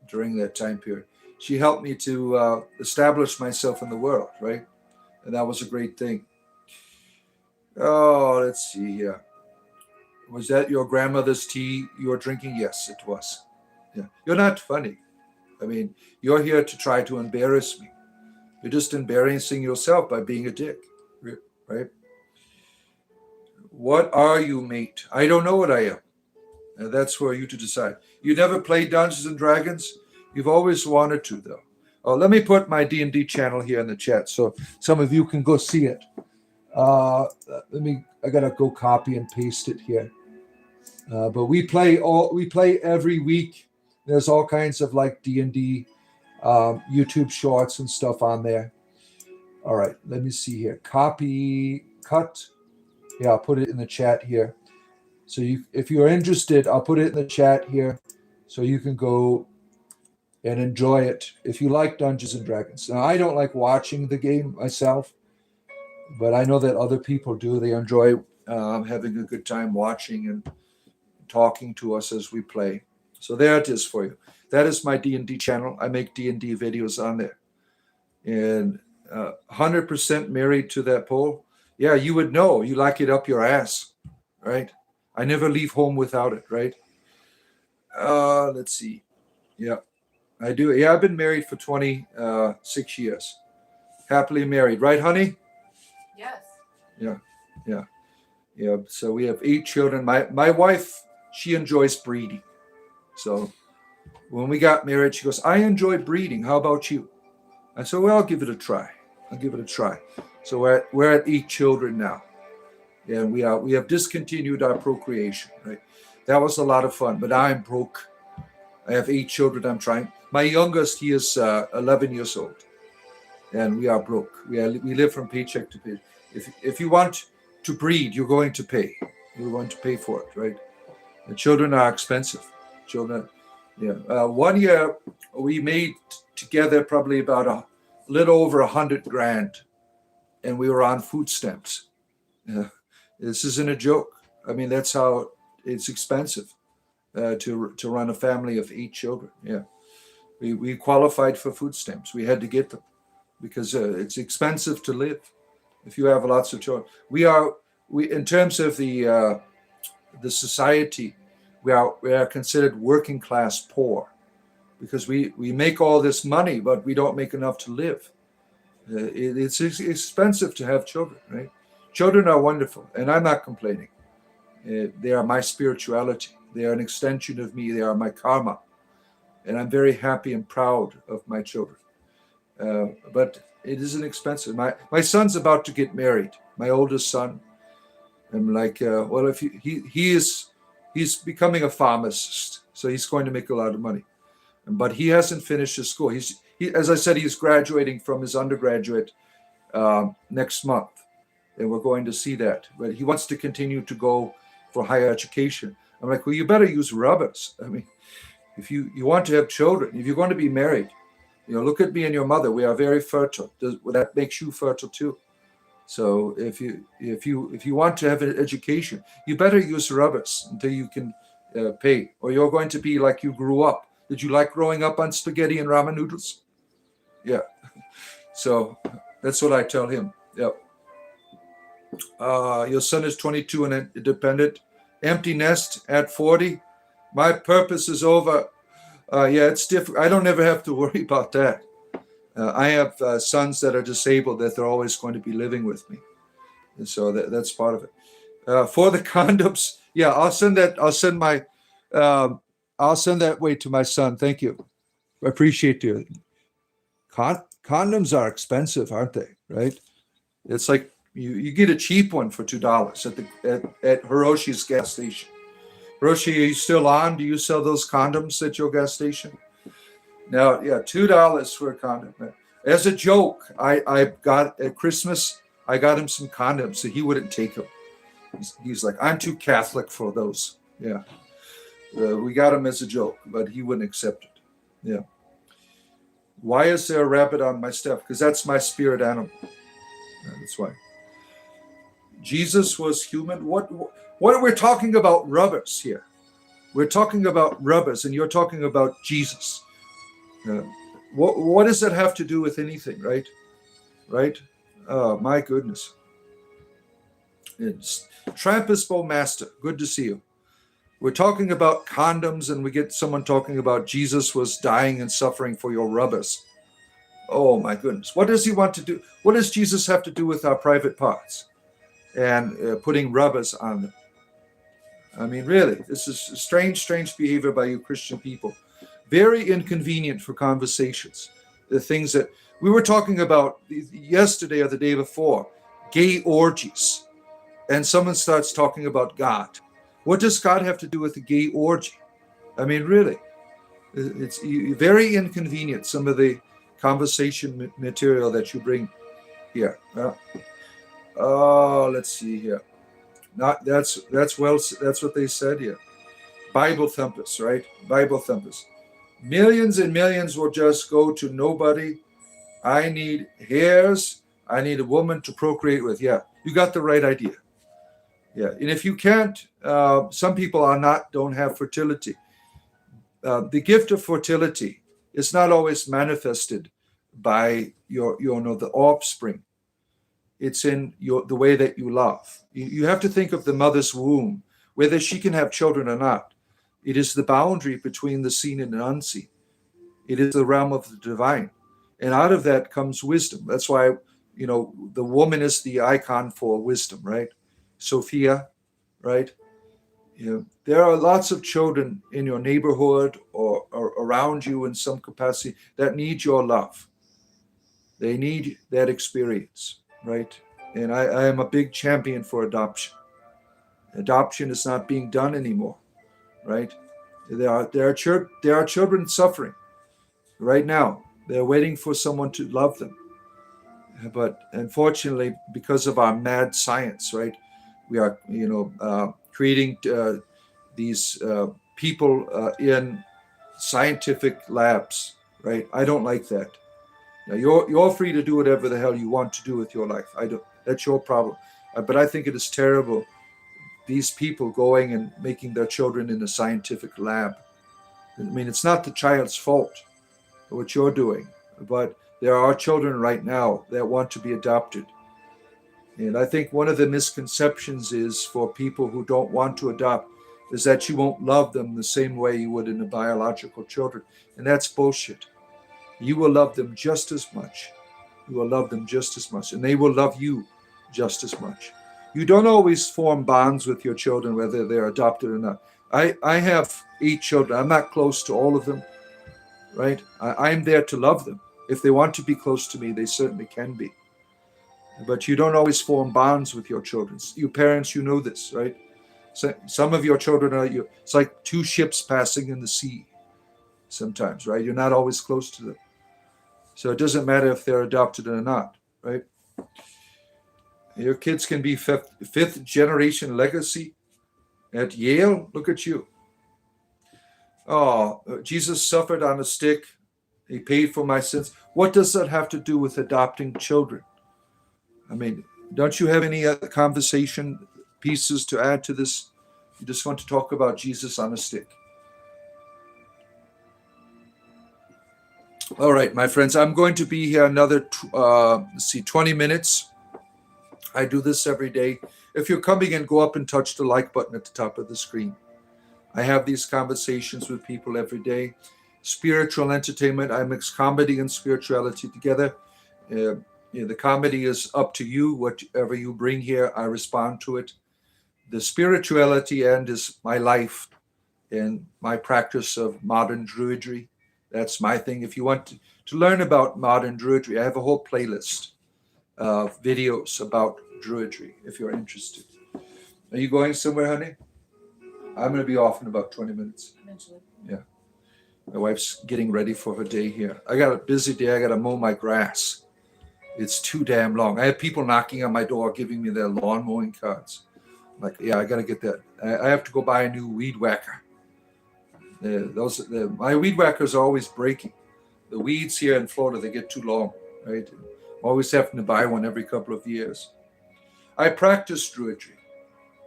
during that time period. She helped me to establish myself in the world, right? And that was a great thing. Oh, let's see here. Was that your grandmother's tea you were drinking? Yes, it was. Yeah. You're not funny. I mean, you're here to try to embarrass me. You're just embarrassing yourself by being a dick, right? What are you, mate? I don't know what I am. That's for you to decide. You never played Dungeons and Dragons? You've always wanted to, though. Oh, let me put my D&D channel here in the chat so some of you can go see it. I gotta go copy and paste it here. But we play every week. There's all kinds of like D&D YouTube shorts and stuff on there. All right, let me see here. Copy, cut. Yeah, I'll put it in the chat here. So if you're interested, I'll put it in the chat here so you can go and enjoy it if you like Dungeons and Dragons. Now, I don't like watching the game myself, but I know that other people do. They enjoy having a good time watching and talking to us as we play. So there it is for you. That is my D&D channel. I make D&D videos on there. And 100% married to that pole. Yeah, you would know. You like it up your ass, right? I never leave home without it, right? Let's see. Yeah, I do. Yeah, I've been married for 26 years. Happily married, right, honey? Yes. Yeah. So we have 8 children. My wife, she enjoys breeding. So when we got married, she goes, I enjoy breeding. How about you? I said, well, I'll give it a try. So we're at 8 children now. And we have discontinued our procreation, right? That was a lot of fun, but I'm broke. I have 8 children I'm trying. My youngest, he is 11 years old. And we are broke. We live from paycheck to paycheck. If you want to breed, you're going to pay. You're going to pay for it, right? The children are expensive. Children, yeah. 1 year we made together probably about a little over $100,000, and we were on food stamps. Yeah. This isn't a joke. I mean, that's how it's expensive to run a family of 8 children. Yeah, we qualified for food stamps. We had to get them because it's expensive to live if you have lots of children. We in terms of the society, we are considered working class poor because we make all this money, but we don't make enough to live. It's expensive to have children, right? Children are wonderful, and I'm not complaining. They are my spirituality. They are an extension of me. They are my karma, and I'm very happy and proud of my children. But it isn't expensive. My son's about to get married. My oldest son. I'm like, well, if he's becoming a pharmacist, so he's going to make a lot of money. But he hasn't finished his school. As I said, he's graduating from his undergraduate next month, and we're going to see that. But he wants to continue to go for higher education. I'm like, well, you better use rubbers. I mean, if you want to have children, if you're going to be married, look at me and your mother. We are very fertile. That makes you fertile too. So if you want to have an education, you better use rubbers until you can pay, or you're going to be like you grew up. Did you like growing up on spaghetti and ramen noodles? Yeah. So that's what I tell him. Yeah. Your son is 22 and independent. Empty nest at 40. My purpose is over. Yeah, it's different. I don't ever have to worry about that. I have sons that are disabled that they're always going to be living with me. And so that's part of it. For the condoms, yeah, I'll send that way to my son. Thank you. I appreciate you. Condoms are expensive, aren't they? Right? It's like, You get a cheap one for $2 at Hiroshi's gas station. Hiroshi, are you still on? Do you sell those condoms at your gas station? Now, yeah, $2 for a condom. As a joke, I got at Christmas, I got him some condoms so he wouldn't take them. He's like, I'm too Catholic for those. Yeah. We got him as a joke, but he wouldn't accept it. Yeah. Why is there a rabbit on my step? Because that's my spirit animal. Yeah, that's why. Jesus was human. What are we talking about rubbers here? We're talking about rubbers, and you're talking about Jesus. What does that have to do with anything, right? Right? Oh, my goodness. It's Trampus Bowmaster. Good to see you. We're talking about condoms, and we get someone talking about Jesus was dying and suffering for your rubbers. Oh, my goodness. What does he want to do? What does Jesus have to do with our private parts and putting rubbers on them? I mean, really, this is strange behavior by you Christian people. Very inconvenient for conversations. The things that we were talking about yesterday or the day before, gay orgies. And someone starts talking about God. What does God have to do with the gay orgy? I mean, really, it's very inconvenient, some of the conversation material that you bring here. Let's see here. That's what they said here. Bible thumpers, right? Bible thumpers. Millions and millions will just go to nobody. I need hairs. I need a woman to procreate with. Yeah, you got the right idea. Yeah, and if you can't, some people don't have fertility. The gift of fertility is not always manifested by the offspring. It's in the way that you love. You have to think of the mother's womb, whether she can have children or not. It is the boundary between the seen and the unseen. It is the realm of the divine, and out of that comes wisdom. That's why the woman is the icon for wisdom, right? Sophia, right? There are lots of children in your neighborhood or around you in some capacity that need your love. They need that experience, right? And I am a big champion for adoption. Adoption is not being done anymore, right? There are children suffering right now. They're waiting for someone to love them. But unfortunately, because of our mad science, right, we are, creating these people in scientific labs, right? I don't like that. Now you're free to do whatever the hell you want to do with your life. I don't. That's your problem. But I think it is terrible. These people going and making their children in a scientific lab. I mean, it's not the child's fault what you're doing, but there are children right now that want to be adopted. And I think one of the misconceptions is for people who don't want to adopt is that you won't love them the same way you would in the biological children. And that's bullshit. You will love them just as much. You will love them just as much. And they will love you just as much. You don't always form bonds with your children, whether they're adopted or not. I have 8 children. I'm not close to all of them, right? I'm there to love them. If they want to be close to me, they certainly can be. But you don't always form bonds with your children. You parents, you know this, right? So some of your children it's like 2 ships passing in the sea sometimes, right? You're not always close to them. So it doesn't matter if they're adopted or not, right? Your kids can be fifth generation legacy at Yale. Look at you. Oh, Jesus suffered on a stick. He paid for my sins. What does that have to do with adopting children? I mean, don't you have any other conversation pieces to add to this? You just want to talk about Jesus on a stick. All right, my friends, I'm going to be here another 20 minutes. I do this every day. If you're coming in, go up and touch the like button at the top of the screen. I have these conversations with people every day. Spiritual entertainment. I mix comedy and spirituality together. The comedy is up to you. Whatever you bring here, I respond to it. The spirituality end is my life and my practice of modern druidry. That's my thing. If you want to learn about modern druidry, I have a whole playlist of videos about Druidry, if you're interested. Are you going somewhere, honey? I'm going to be off in about 20 minutes. Eventually. Yeah. My wife's getting ready for her day here. I got a busy day. I got to mow my grass. It's too damn long. I have people knocking on my door giving me their lawn mowing cards. I'm like, yeah, I got to get that. I have to go buy a new weed whacker. My weed whackers are always breaking. The weeds here in Florida, they get too long, right? I'm always having to buy one every couple of years. I practice Druidry.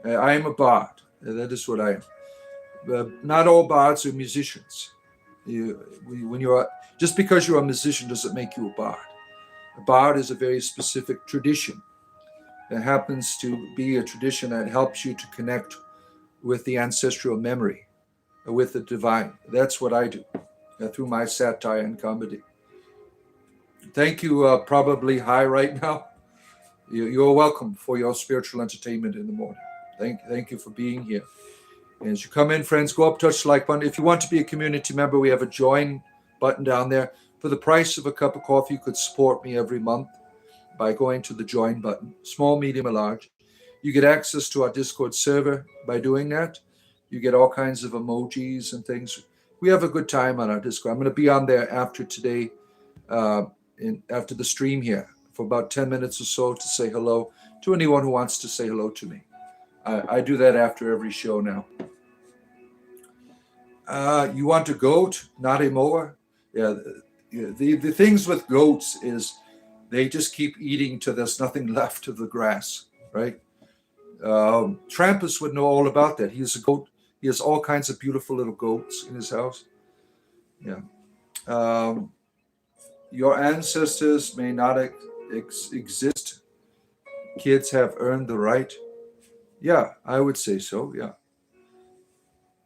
I am a bard. That is what I am. Not all bards are musicians. Just because you're a musician doesn't make you a bard. A bard is a very specific tradition. It happens to be a tradition that helps you to connect with the ancestral memory, with the divine. That's what I do through my satire and comedy. Thank you, probably high right now. You're welcome for your spiritual entertainment in the morning. Thank you for being here. And as you come in, friends, go up, touch the like button. If you want to be a community member, we have a join button down there. For the price of a cup of coffee, you could support me every month by going to the join button, small, medium, or large. You get access to our Discord server by doing that. You get all kinds of emojis and things. We have a good time on our Discord. I'm going to be on there after today, after the stream here, for about 10 minutes or so to say hello to anyone who wants to say hello to me. I do that after every show now. You want a goat, not a mower? Yeah. The things with goats is they just keep eating till there's nothing left of the grass, right? Trampus would know all about that. He's a goat. He has all kinds of beautiful little goats in his house. Yeah. Your ancestors may not exist. Kids have earned the right. Yeah, I would say so. Yeah.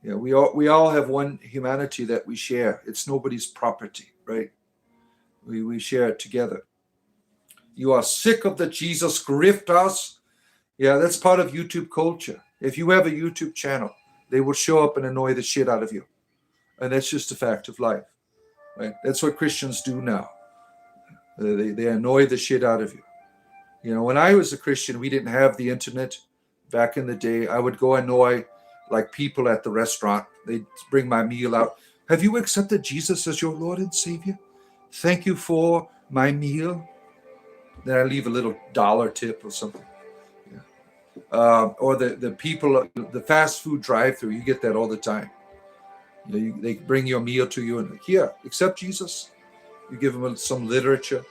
Yeah, we all have one humanity that we share. It's nobody's property, right? We share it together. You are sick of the Jesus grifters. Yeah, that's part of YouTube culture. If you have a YouTube channel, they will show up and annoy the shit out of you. And that's just a fact of life, right? That's what Christians do now. They annoy the shit out of you. You know, when I was a Christian, we didn't have the internet back in the day. I would go annoy like people at the restaurant. They'd bring my meal out. Have you accepted Jesus as your Lord and Savior? Thank you for my meal. Then I leave a little dollar tip or something. Yeah. Or the people, the fast food drive-through, you get that all the time. You know, they bring your meal to you and here, accept Jesus. You give them some literature.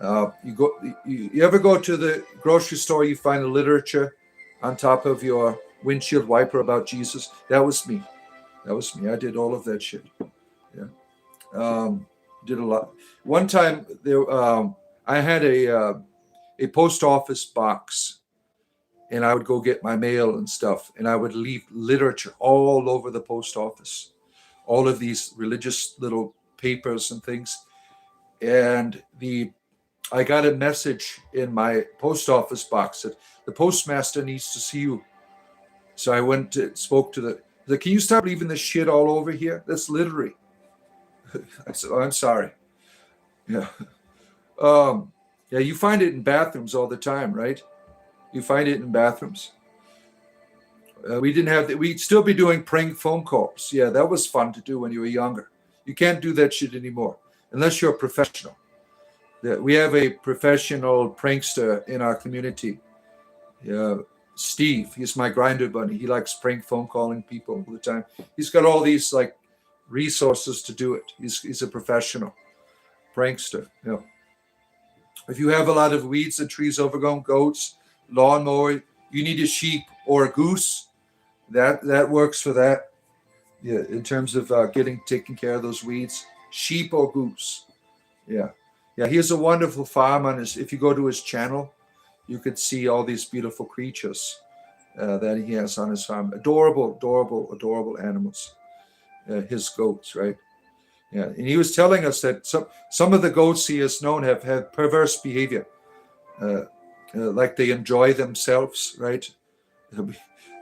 You ever go to the grocery store, you find a literature on top of your windshield wiper about Jesus? That was me. I did all of that shit. Yeah. Did a lot. One time there, I had a post office box, and I would go get my mail and stuff, and I would leave literature all over the post office, all of these religious little papers and things. And I got a message in my post office box that the postmaster needs to see you. So I went to spoke to can you stop leaving this shit all over here? That's literary. I said, oh, I'm sorry. Yeah. Yeah, you find it in bathrooms all the time, right? You find it in bathrooms. We didn't have that. We'd still be doing prank phone calls. Yeah, that was fun to do when you were younger. You can't do that shit anymore unless you're a professional. We have a professional prankster in our community. Yeah, Steve. He's my grinder bunny. He likes prank phone calling people all the time. He's got all these like resources to do it. He's a professional prankster. Yeah. If you have a lot of weeds and trees overgrown, goats, lawnmower, you need a sheep or a goose. That works for that. Yeah, in terms of taking care of those weeds, sheep or goose. Yeah, he has a wonderful farm on his. If you go to his channel, you could see all these beautiful creatures that he has on his farm. Adorable animals. His goats, right? Yeah, and he was telling us that some of the goats he has known have had perverse behavior, like they enjoy themselves, right?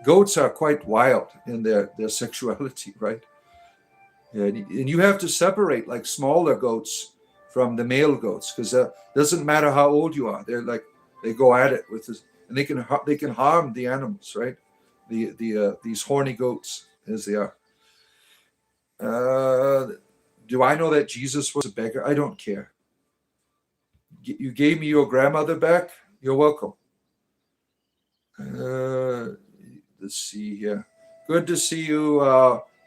Goats are quite wild in their sexuality, right? Yeah, and you have to separate like smaller goats from the male goats because it doesn't matter how old you are. They're like They go at it with this, and they can harm the animals, right? These horny goats, as they are. Do I know that Jesus was a beggar? I don't care. You gave me your grandmother back. You're welcome. Let's see here. Good to see you,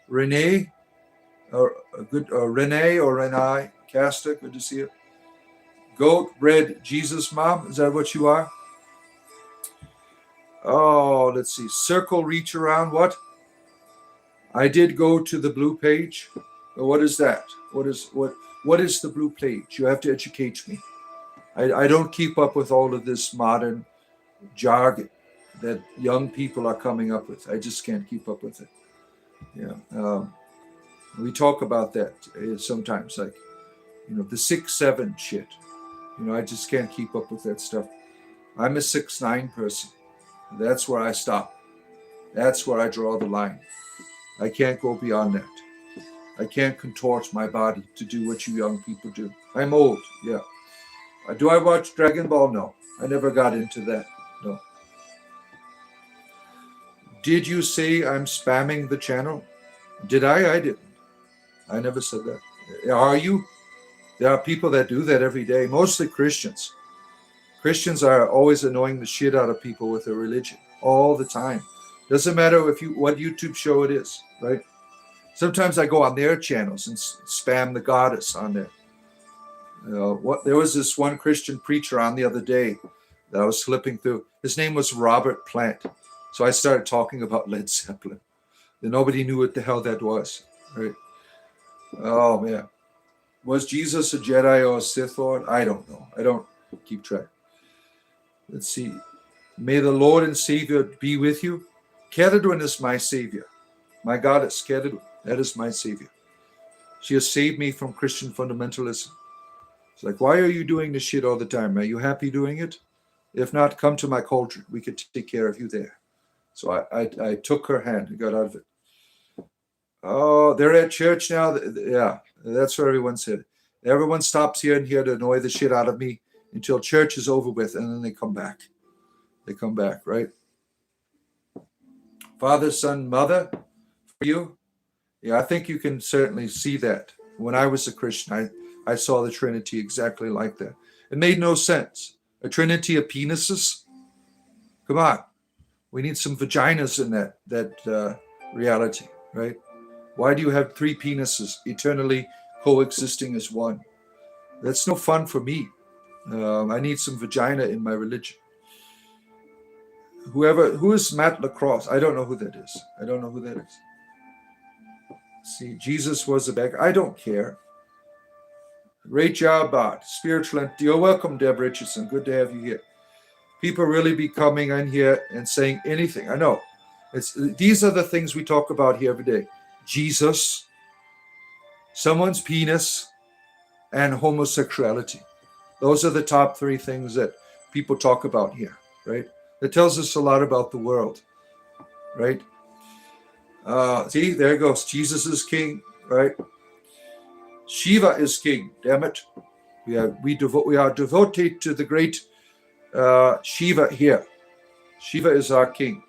Renee. Renee or Renai Casta. Good to see you. Goat, bread, Jesus, Mom. Is that what you are? Oh, let's see. Circle, reach around. What? I did go to the blue page. What is that? What is the blue page? You have to educate me. I don't keep up with all of this modern jargon that young people are coming up with. I just can't keep up with it. Yeah. We talk about that sometimes, like, the 6'7" shit. I just can't keep up with that stuff. I'm a 6'9" person. That's where I stop. That's where I draw the line. I can't go beyond that. I can't contort my body to do what you young people do. I'm old, yeah. Do I watch Dragon Ball? No. I never got into that. No. Did you say I'm spamming the channel? Did I? I didn't. I never said that. Are you? There are people that do that every day, mostly Christians. Christians are always annoying the shit out of people with their religion all the time. Doesn't matter what YouTube show it is, right? Sometimes I go on their channels and spam the goddess on there. There was this one Christian preacher on the other day that I was flipping through. His name was Robert Plant. So I started talking about Led Zeppelin. And nobody knew what the hell that was, right? Oh, man. Was Jesus a Jedi or a Sith Lord? I don't know. I don't keep track. Let's see. May the Lord and Savior be with you. Cathedrin is my Savior. My goddess, Cathedrin. That is my Savior. She has saved me from Christian fundamentalism. It's like, why are you doing this shit all the time? Are you happy doing it? If not, come to my cauldron. We could take care of you there. So I took her hand and got out of it. Oh, they're at church now? Yeah, that's what everyone said. Everyone stops here and here to annoy the shit out of me until church is over with, and then they come back. They come back, right? Father, Son, Mother, for you? Yeah, I think you can certainly see that. When I was a Christian, I saw the Trinity exactly like that. It made no sense. A Trinity of penises? Come on. We need some vaginas in that reality, right? Why do you have three penises eternally coexisting as one? That's no fun for me. I need some vagina in my religion. Who is Matt Lacrosse? I don't know who that is. I don't know who that is. See, Jesus was a beggar. I don't care. Great job, Bart. Spiritual. You're welcome, Deb Richardson. Good to have you here. People really be coming in here and saying anything. I know. These are the things we talk about here every day. Jesus, someone's penis, and homosexuality. Those are the top three things that people talk about here, right? That tells us a lot about the world, right? See, there it goes. Jesus is king, right? Shiva is king. Damn it! We are devoted to the great Shiva here. Shiva is our king.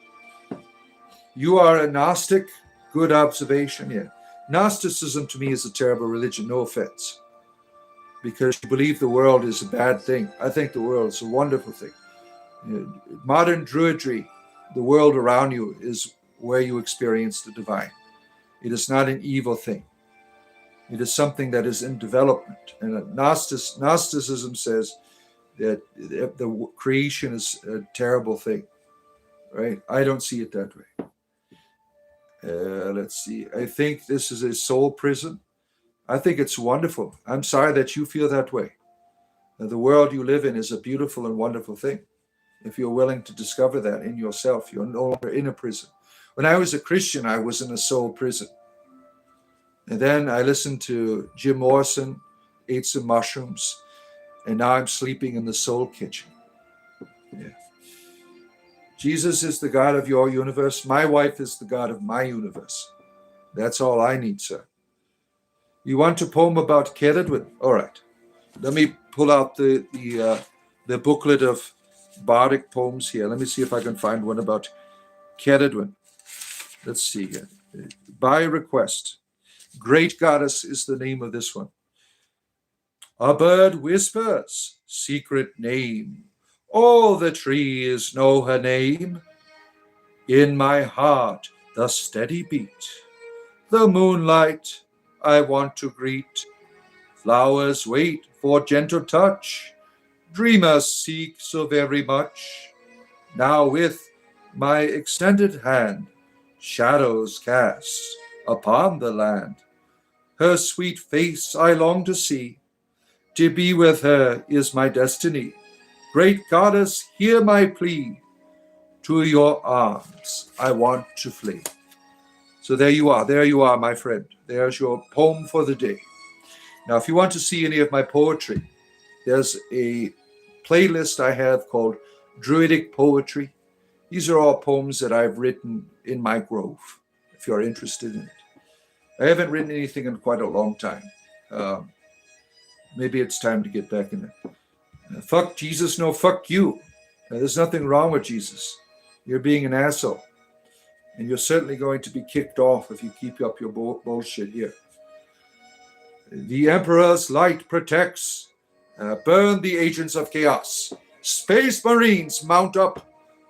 You are a Gnostic. Good observation. Yeah, Gnosticism to me is a terrible religion. No offense, because you believe the world is a bad thing. I think the world is a wonderful thing. Modern Druidry, the world around you is where you experience the divine. It is not an evil thing. It is something that is in development. And Gnosticism says that the creation is a terrible thing, right? I don't see it that way. Let's see. I think this is a soul prison. I think it's wonderful. I'm sorry that you feel that way. The world you live in is a beautiful and wonderful thing. If you're willing to discover that in yourself, you're no longer in a prison. When I was a Christian, I was in a soul prison. And then I listened to Jim Morrison, ate some mushrooms, and now I'm sleeping in the soul kitchen. Yeah. Jesus is the God of your universe. My wife is the God of my universe. That's all I need, sir. You want a poem about Cathedrin? All right. Let me pull out the booklet of bardic poems here. Let me see if I can find one about Ceridwen. Let's see here. By request. Great Goddess is the name of this one. A bird whispers, secret name. All the trees know her name. In my heart, the steady beat. The moonlight I want to greet. Flowers wait for gentle touch. Dreamers seek so very much. Now with my extended hand, shadows cast upon the land. Her sweet face I long to see. To be with her is my destiny. Great Goddess, hear my plea. To your arms I want to flee. So there you are, my friend. There's your poem for the day. Now, if you want to see any of my poetry, there's a playlist I have called Druidic Poetry. These are all poems that I've written in my grove, if you're interested in it. I haven't written anything in quite a long time. Maybe it's time to get back in it. Fuck Jesus, no, fuck you. There's nothing wrong with Jesus. You're being an asshole. And you're certainly going to be kicked off if you keep up your bullshit here. The Emperor's light protects. Burn the agents of chaos. Space Marines, mount up.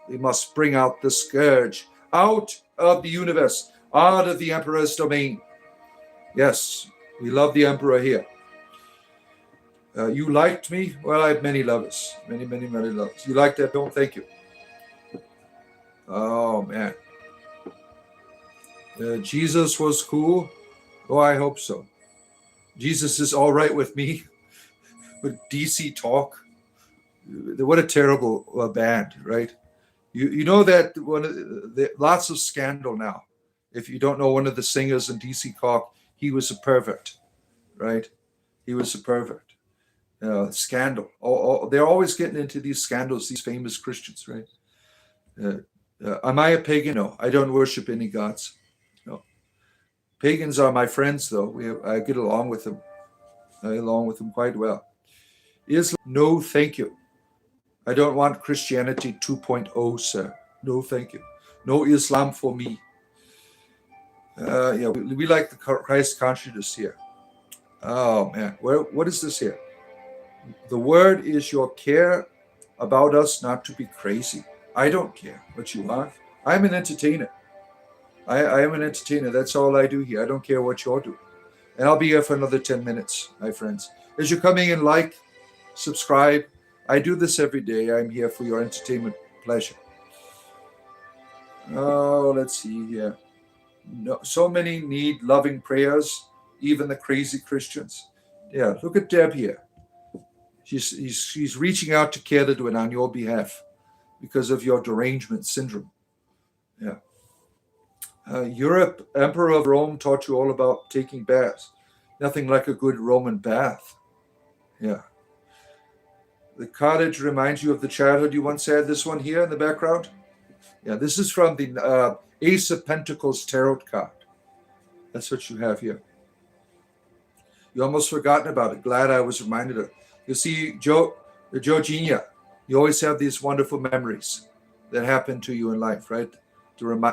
We must bring out the scourge. Out of the universe. Out of the Emperor's domain. Yes, we love the Emperor here. You liked me? Well, I have many lovers. Many, many, many lovers. You liked that poem? Thank you. Oh, man. Jesus was cool? Oh, I hope so. Jesus is all right with me. With DC Talk. What a terrible band, right? You know that lots of scandal now. If you don't know one of the singers in DC Talk, he was a pervert, right? He was a pervert. Scandal. They're always getting into these scandals, these famous Christians, right? Am I a pagan? No, I don't worship any gods. No. Pagans are my friends, though. I get along with them. I get along with them quite well. Islam, no, thank you. I don't want Christianity 2.0, sir. No, thank you. No Islam for me. We like the Christ consciousness here. Oh, man. What is this here? The word is your care about us not to be crazy. I don't care what you are. I'm an entertainer. I am an entertainer. That's all I do here. I don't care what you're doing. And I'll be here for another 10 minutes, my friends. As you're coming in, like, subscribe. I do this every day. I'm here for your entertainment pleasure. Oh, let's see here. No, so many need loving prayers, even the crazy Christians. Yeah, look at Deb here. She's reaching out to Ceridwen on your behalf because of your derangement syndrome. Yeah. Europe, Emperor of Rome taught you all about taking baths. Nothing like a good Roman bath. Yeah. The cottage reminds you of the childhood you once had. This one here in the background. Yeah, this is from the Ace of Pentacles tarot card. That's what you have here. You almost forgotten about it. Glad I was reminded of it. You see, Georgina, you always have these wonderful memories that happen to you in life, right?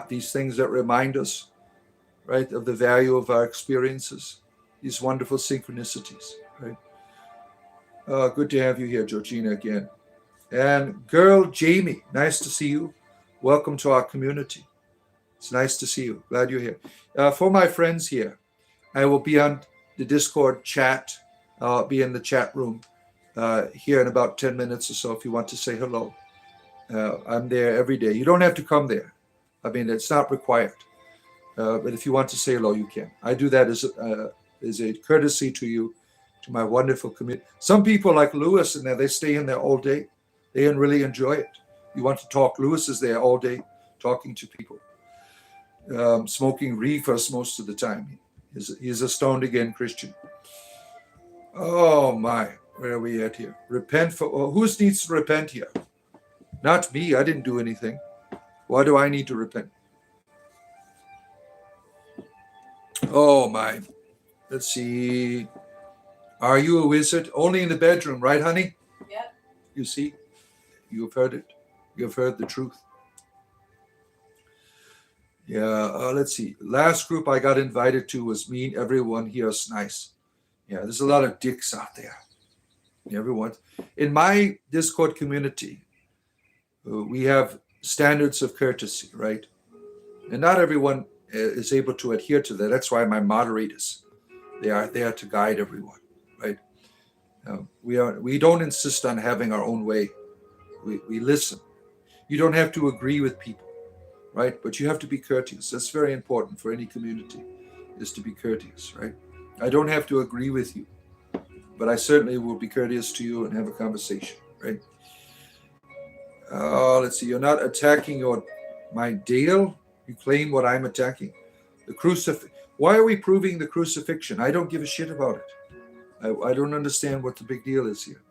These things that remind us, right, of the value of our experiences, these wonderful synchronicities, right? Good to have you here, Georgina, again. And girl Jamie, nice to see you. Welcome to our community. It's nice to see you. Glad you're here. For my friends here, I will be on the Discord chat. I'll be in the chat room here in about 10 minutes or so if you want to say hello. I'm there every day. You don't have to come there. I mean, it's not required. But if you want to say hello, you can. I do that as a courtesy to you, to my wonderful community. Some people like Lewis in there, they stay in there all day. They really enjoy it. You want to talk, Lewis is there all day talking to people. Smoking reefers most of the time. He's a stoned again Christian. Oh my, where are we at here? Repent for, who needs to repent here? Not me, I didn't do anything. Why do I need to repent? Oh my, let's see. Are you a wizard? Only in the bedroom, right, honey? Yep. You see? You've heard it. You've heard the truth. Yeah, let's see. Last group I got invited to was me. Everyone here is nice. Yeah, there's a lot of dicks out there. Everyone. In my Discord community, we have standards of courtesy, right? And not everyone is able to adhere to that. That's why my moderators, they are there to guide everyone, right? We don't insist on having our own way. We listen. You don't have to agree with people, right? But you have to be courteous. That's very important for any community, is to be courteous, right? I don't have to agree with you, but I certainly will be courteous to you and have a conversation, right? Let's see. You're not attacking my Dale. You claim what I'm attacking. The crucifix. Why are we proving the crucifixion? I don't give a shit about it. I don't understand what the big deal is here.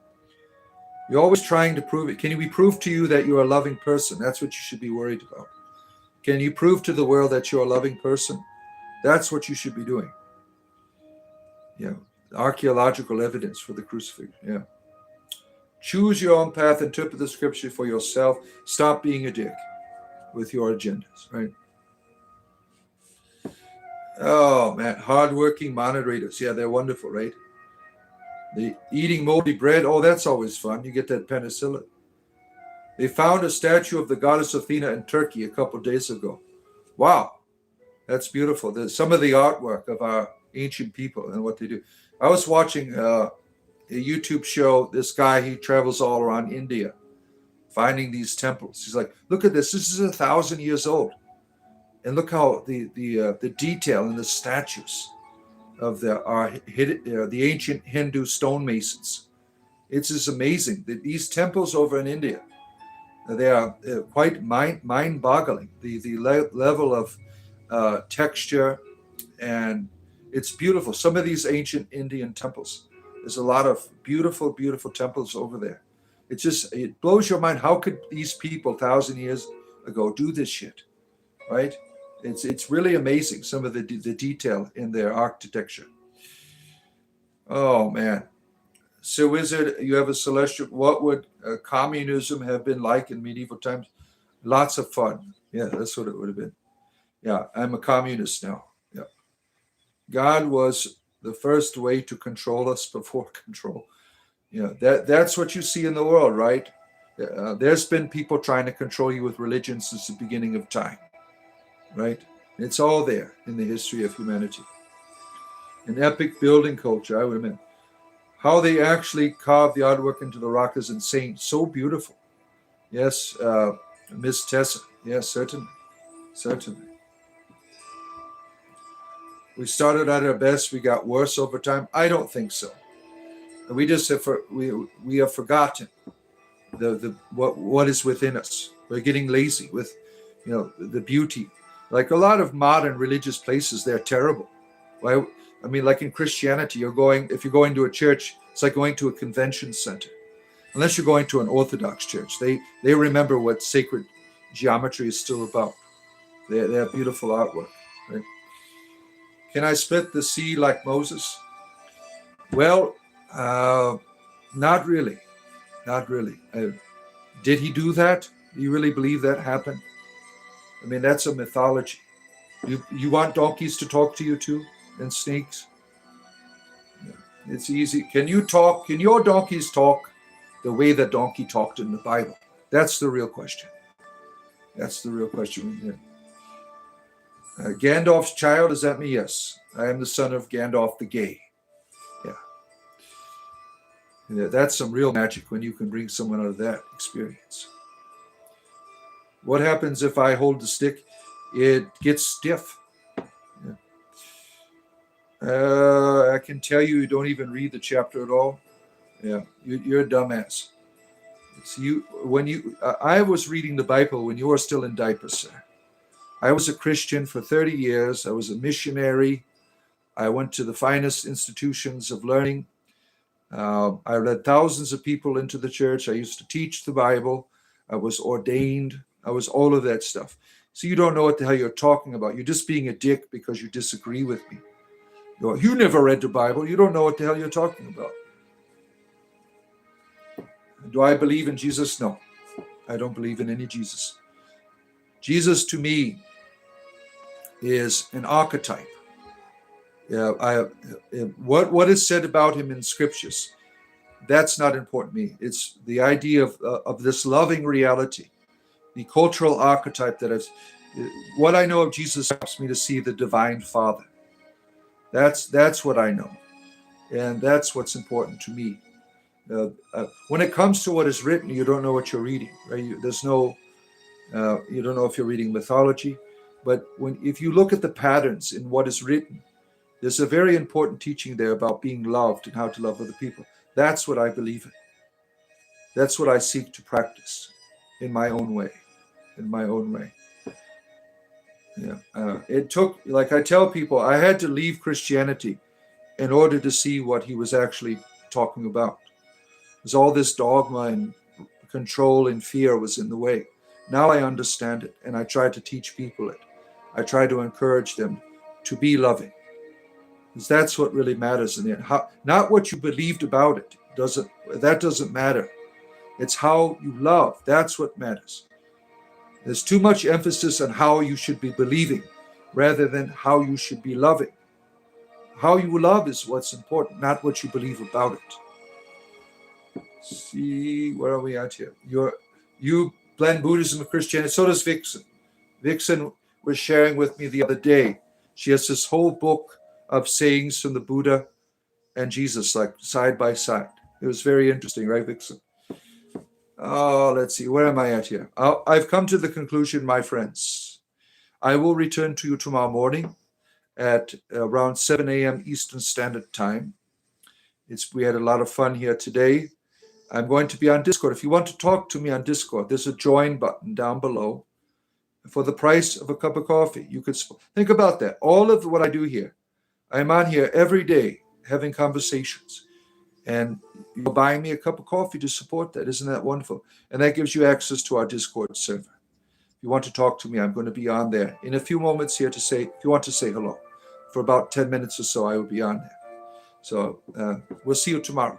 You're always trying to prove it. Can we prove to you that you're a loving person? That's what you should be worried about. Can you prove to the world that you're a loving person? That's what you should be doing. Yeah. Archaeological evidence for the crucifixion. Yeah. Choose your own path. Interpret the scripture for yourself. Stop being a dick with your agendas, right? Oh, man. Hardworking moderators. Yeah, they're wonderful, right? The eating moldy bread. Oh, that's always fun. You get that penicillin. They found a statue of the goddess Athena in Turkey a couple days ago. Wow. That's beautiful. There's some of the artwork of our ancient people and what they do. I was watching a YouTube show. This guy, he travels all around India, finding these temples. He's like, look at this. This is 1,000 years old. And look how the detail in the statues of the ancient Hindu stonemasons. It's just amazing that these temples over in India, they are quite mind-boggling. The level of texture, and it's beautiful. Some of these ancient Indian temples, there's a lot of beautiful, beautiful temples over there. It blows your mind. How could these people 1,000 years ago do this shit, right? It's really amazing, some of the detail in their architecture. Oh, man. So, Wizard, you have a celestial. What would communism have been like in medieval times? Lots of fun. Yeah, that's what it would have been. Yeah, I'm a communist now. Yeah. God was the first way to control us before control. Yeah, that's what you see in the world, right? There's been people trying to control you with religion since the beginning of time. Right? It's all there in the history of humanity. An epic building culture, I would admit. How they actually carved the artwork into the rock is insane. So beautiful. Yes, Miss Tessa. Yes, certainly. Certainly. We started at our best. We got worse over time. I don't think so. We just have we have forgotten what is within us. We're getting lazy with the beauty. Like a lot of modern religious places, they're terrible. Why? I mean, like in Christianity, if you're going to a church, it's like going to a convention center. Unless you're going to an Orthodox church, they remember what sacred geometry is still about. They have beautiful artwork. Right? Can I split the sea like Moses? Well, not really. Not really. Did he do that? Do you really believe that happened? I mean, that's a mythology. You want donkeys to talk to you too, and snakes? It's easy. Can you talk? Can your donkeys talk the way the donkey talked in the Bible? That's the real question. That's the real question. Gandalf's child, is that me? Yes. I am the son of Gandalf the Gay. Yeah. That's some real magic when you can bring someone out of that experience. What happens if I hold the stick? It gets stiff. Yeah. I can tell you don't even read the chapter at all. Yeah, you're a dumbass. I was reading the Bible when you were still in diapers, sir. I was a Christian for 30 years. I was a missionary. I went to the finest institutions of learning. I led thousands of people into the church. I used to teach the Bible. I was ordained. I was all of that stuff. So you don't know what the hell you're talking about. You're just being a dick because you disagree with me. You never read the Bible. You don't know what the hell you're talking about. Do I believe in Jesus? No. I don't believe in any Jesus. Jesus to me is an archetype. What is said about him in scriptures, that's not important to me. It's the idea of this loving reality, the cultural archetype what I know of Jesus helps me to see the divine Father. That's what I know, and that's what's important to me. When it comes to what is written, you don't know what you're reading, right? You don't know if you're reading mythology, but if you look at the patterns in what is written, there's a very important teaching there about being loved and how to love other people. That's what I believe in. That's what I seek to practice in my own way. It took, like I tell people, I had to leave Christianity in order to see what he was actually talking about. Because all this dogma and control and fear was in the way. Now I understand it, and I try to teach people it. I try to encourage them to be loving. Because that's what really matters in the end. Not what you believed about it. That doesn't matter. It's how you love. That's what matters. There's too much emphasis on how you should be believing rather than how you should be loving. How you love is what's important, not what you believe about it. See, where are we at here? You blend Buddhism and Christianity. So does Vixen. Vixen was sharing with me the other day. She has this whole book of sayings from the Buddha and Jesus, like side by side. It was very interesting, right, Vixen? Oh, let's see. Where am I at here? I've come to the conclusion, my friends. I will return to you tomorrow morning at around 7 a.m. Eastern Standard Time. We had a lot of fun here today. I'm going to be on Discord. If you want to talk to me on Discord, there's a join button down below. For the price of a cup of coffee, you could think about that. All of what I do here, I'm on here every day having conversations. And you're buying me a cup of coffee to support that. Isn't that wonderful? And that gives you access to our Discord server. If you want to talk to me, I'm going to be on there in a few moments here if you want to say hello. For about 10 minutes or so, I will be on there. So we'll see you tomorrow.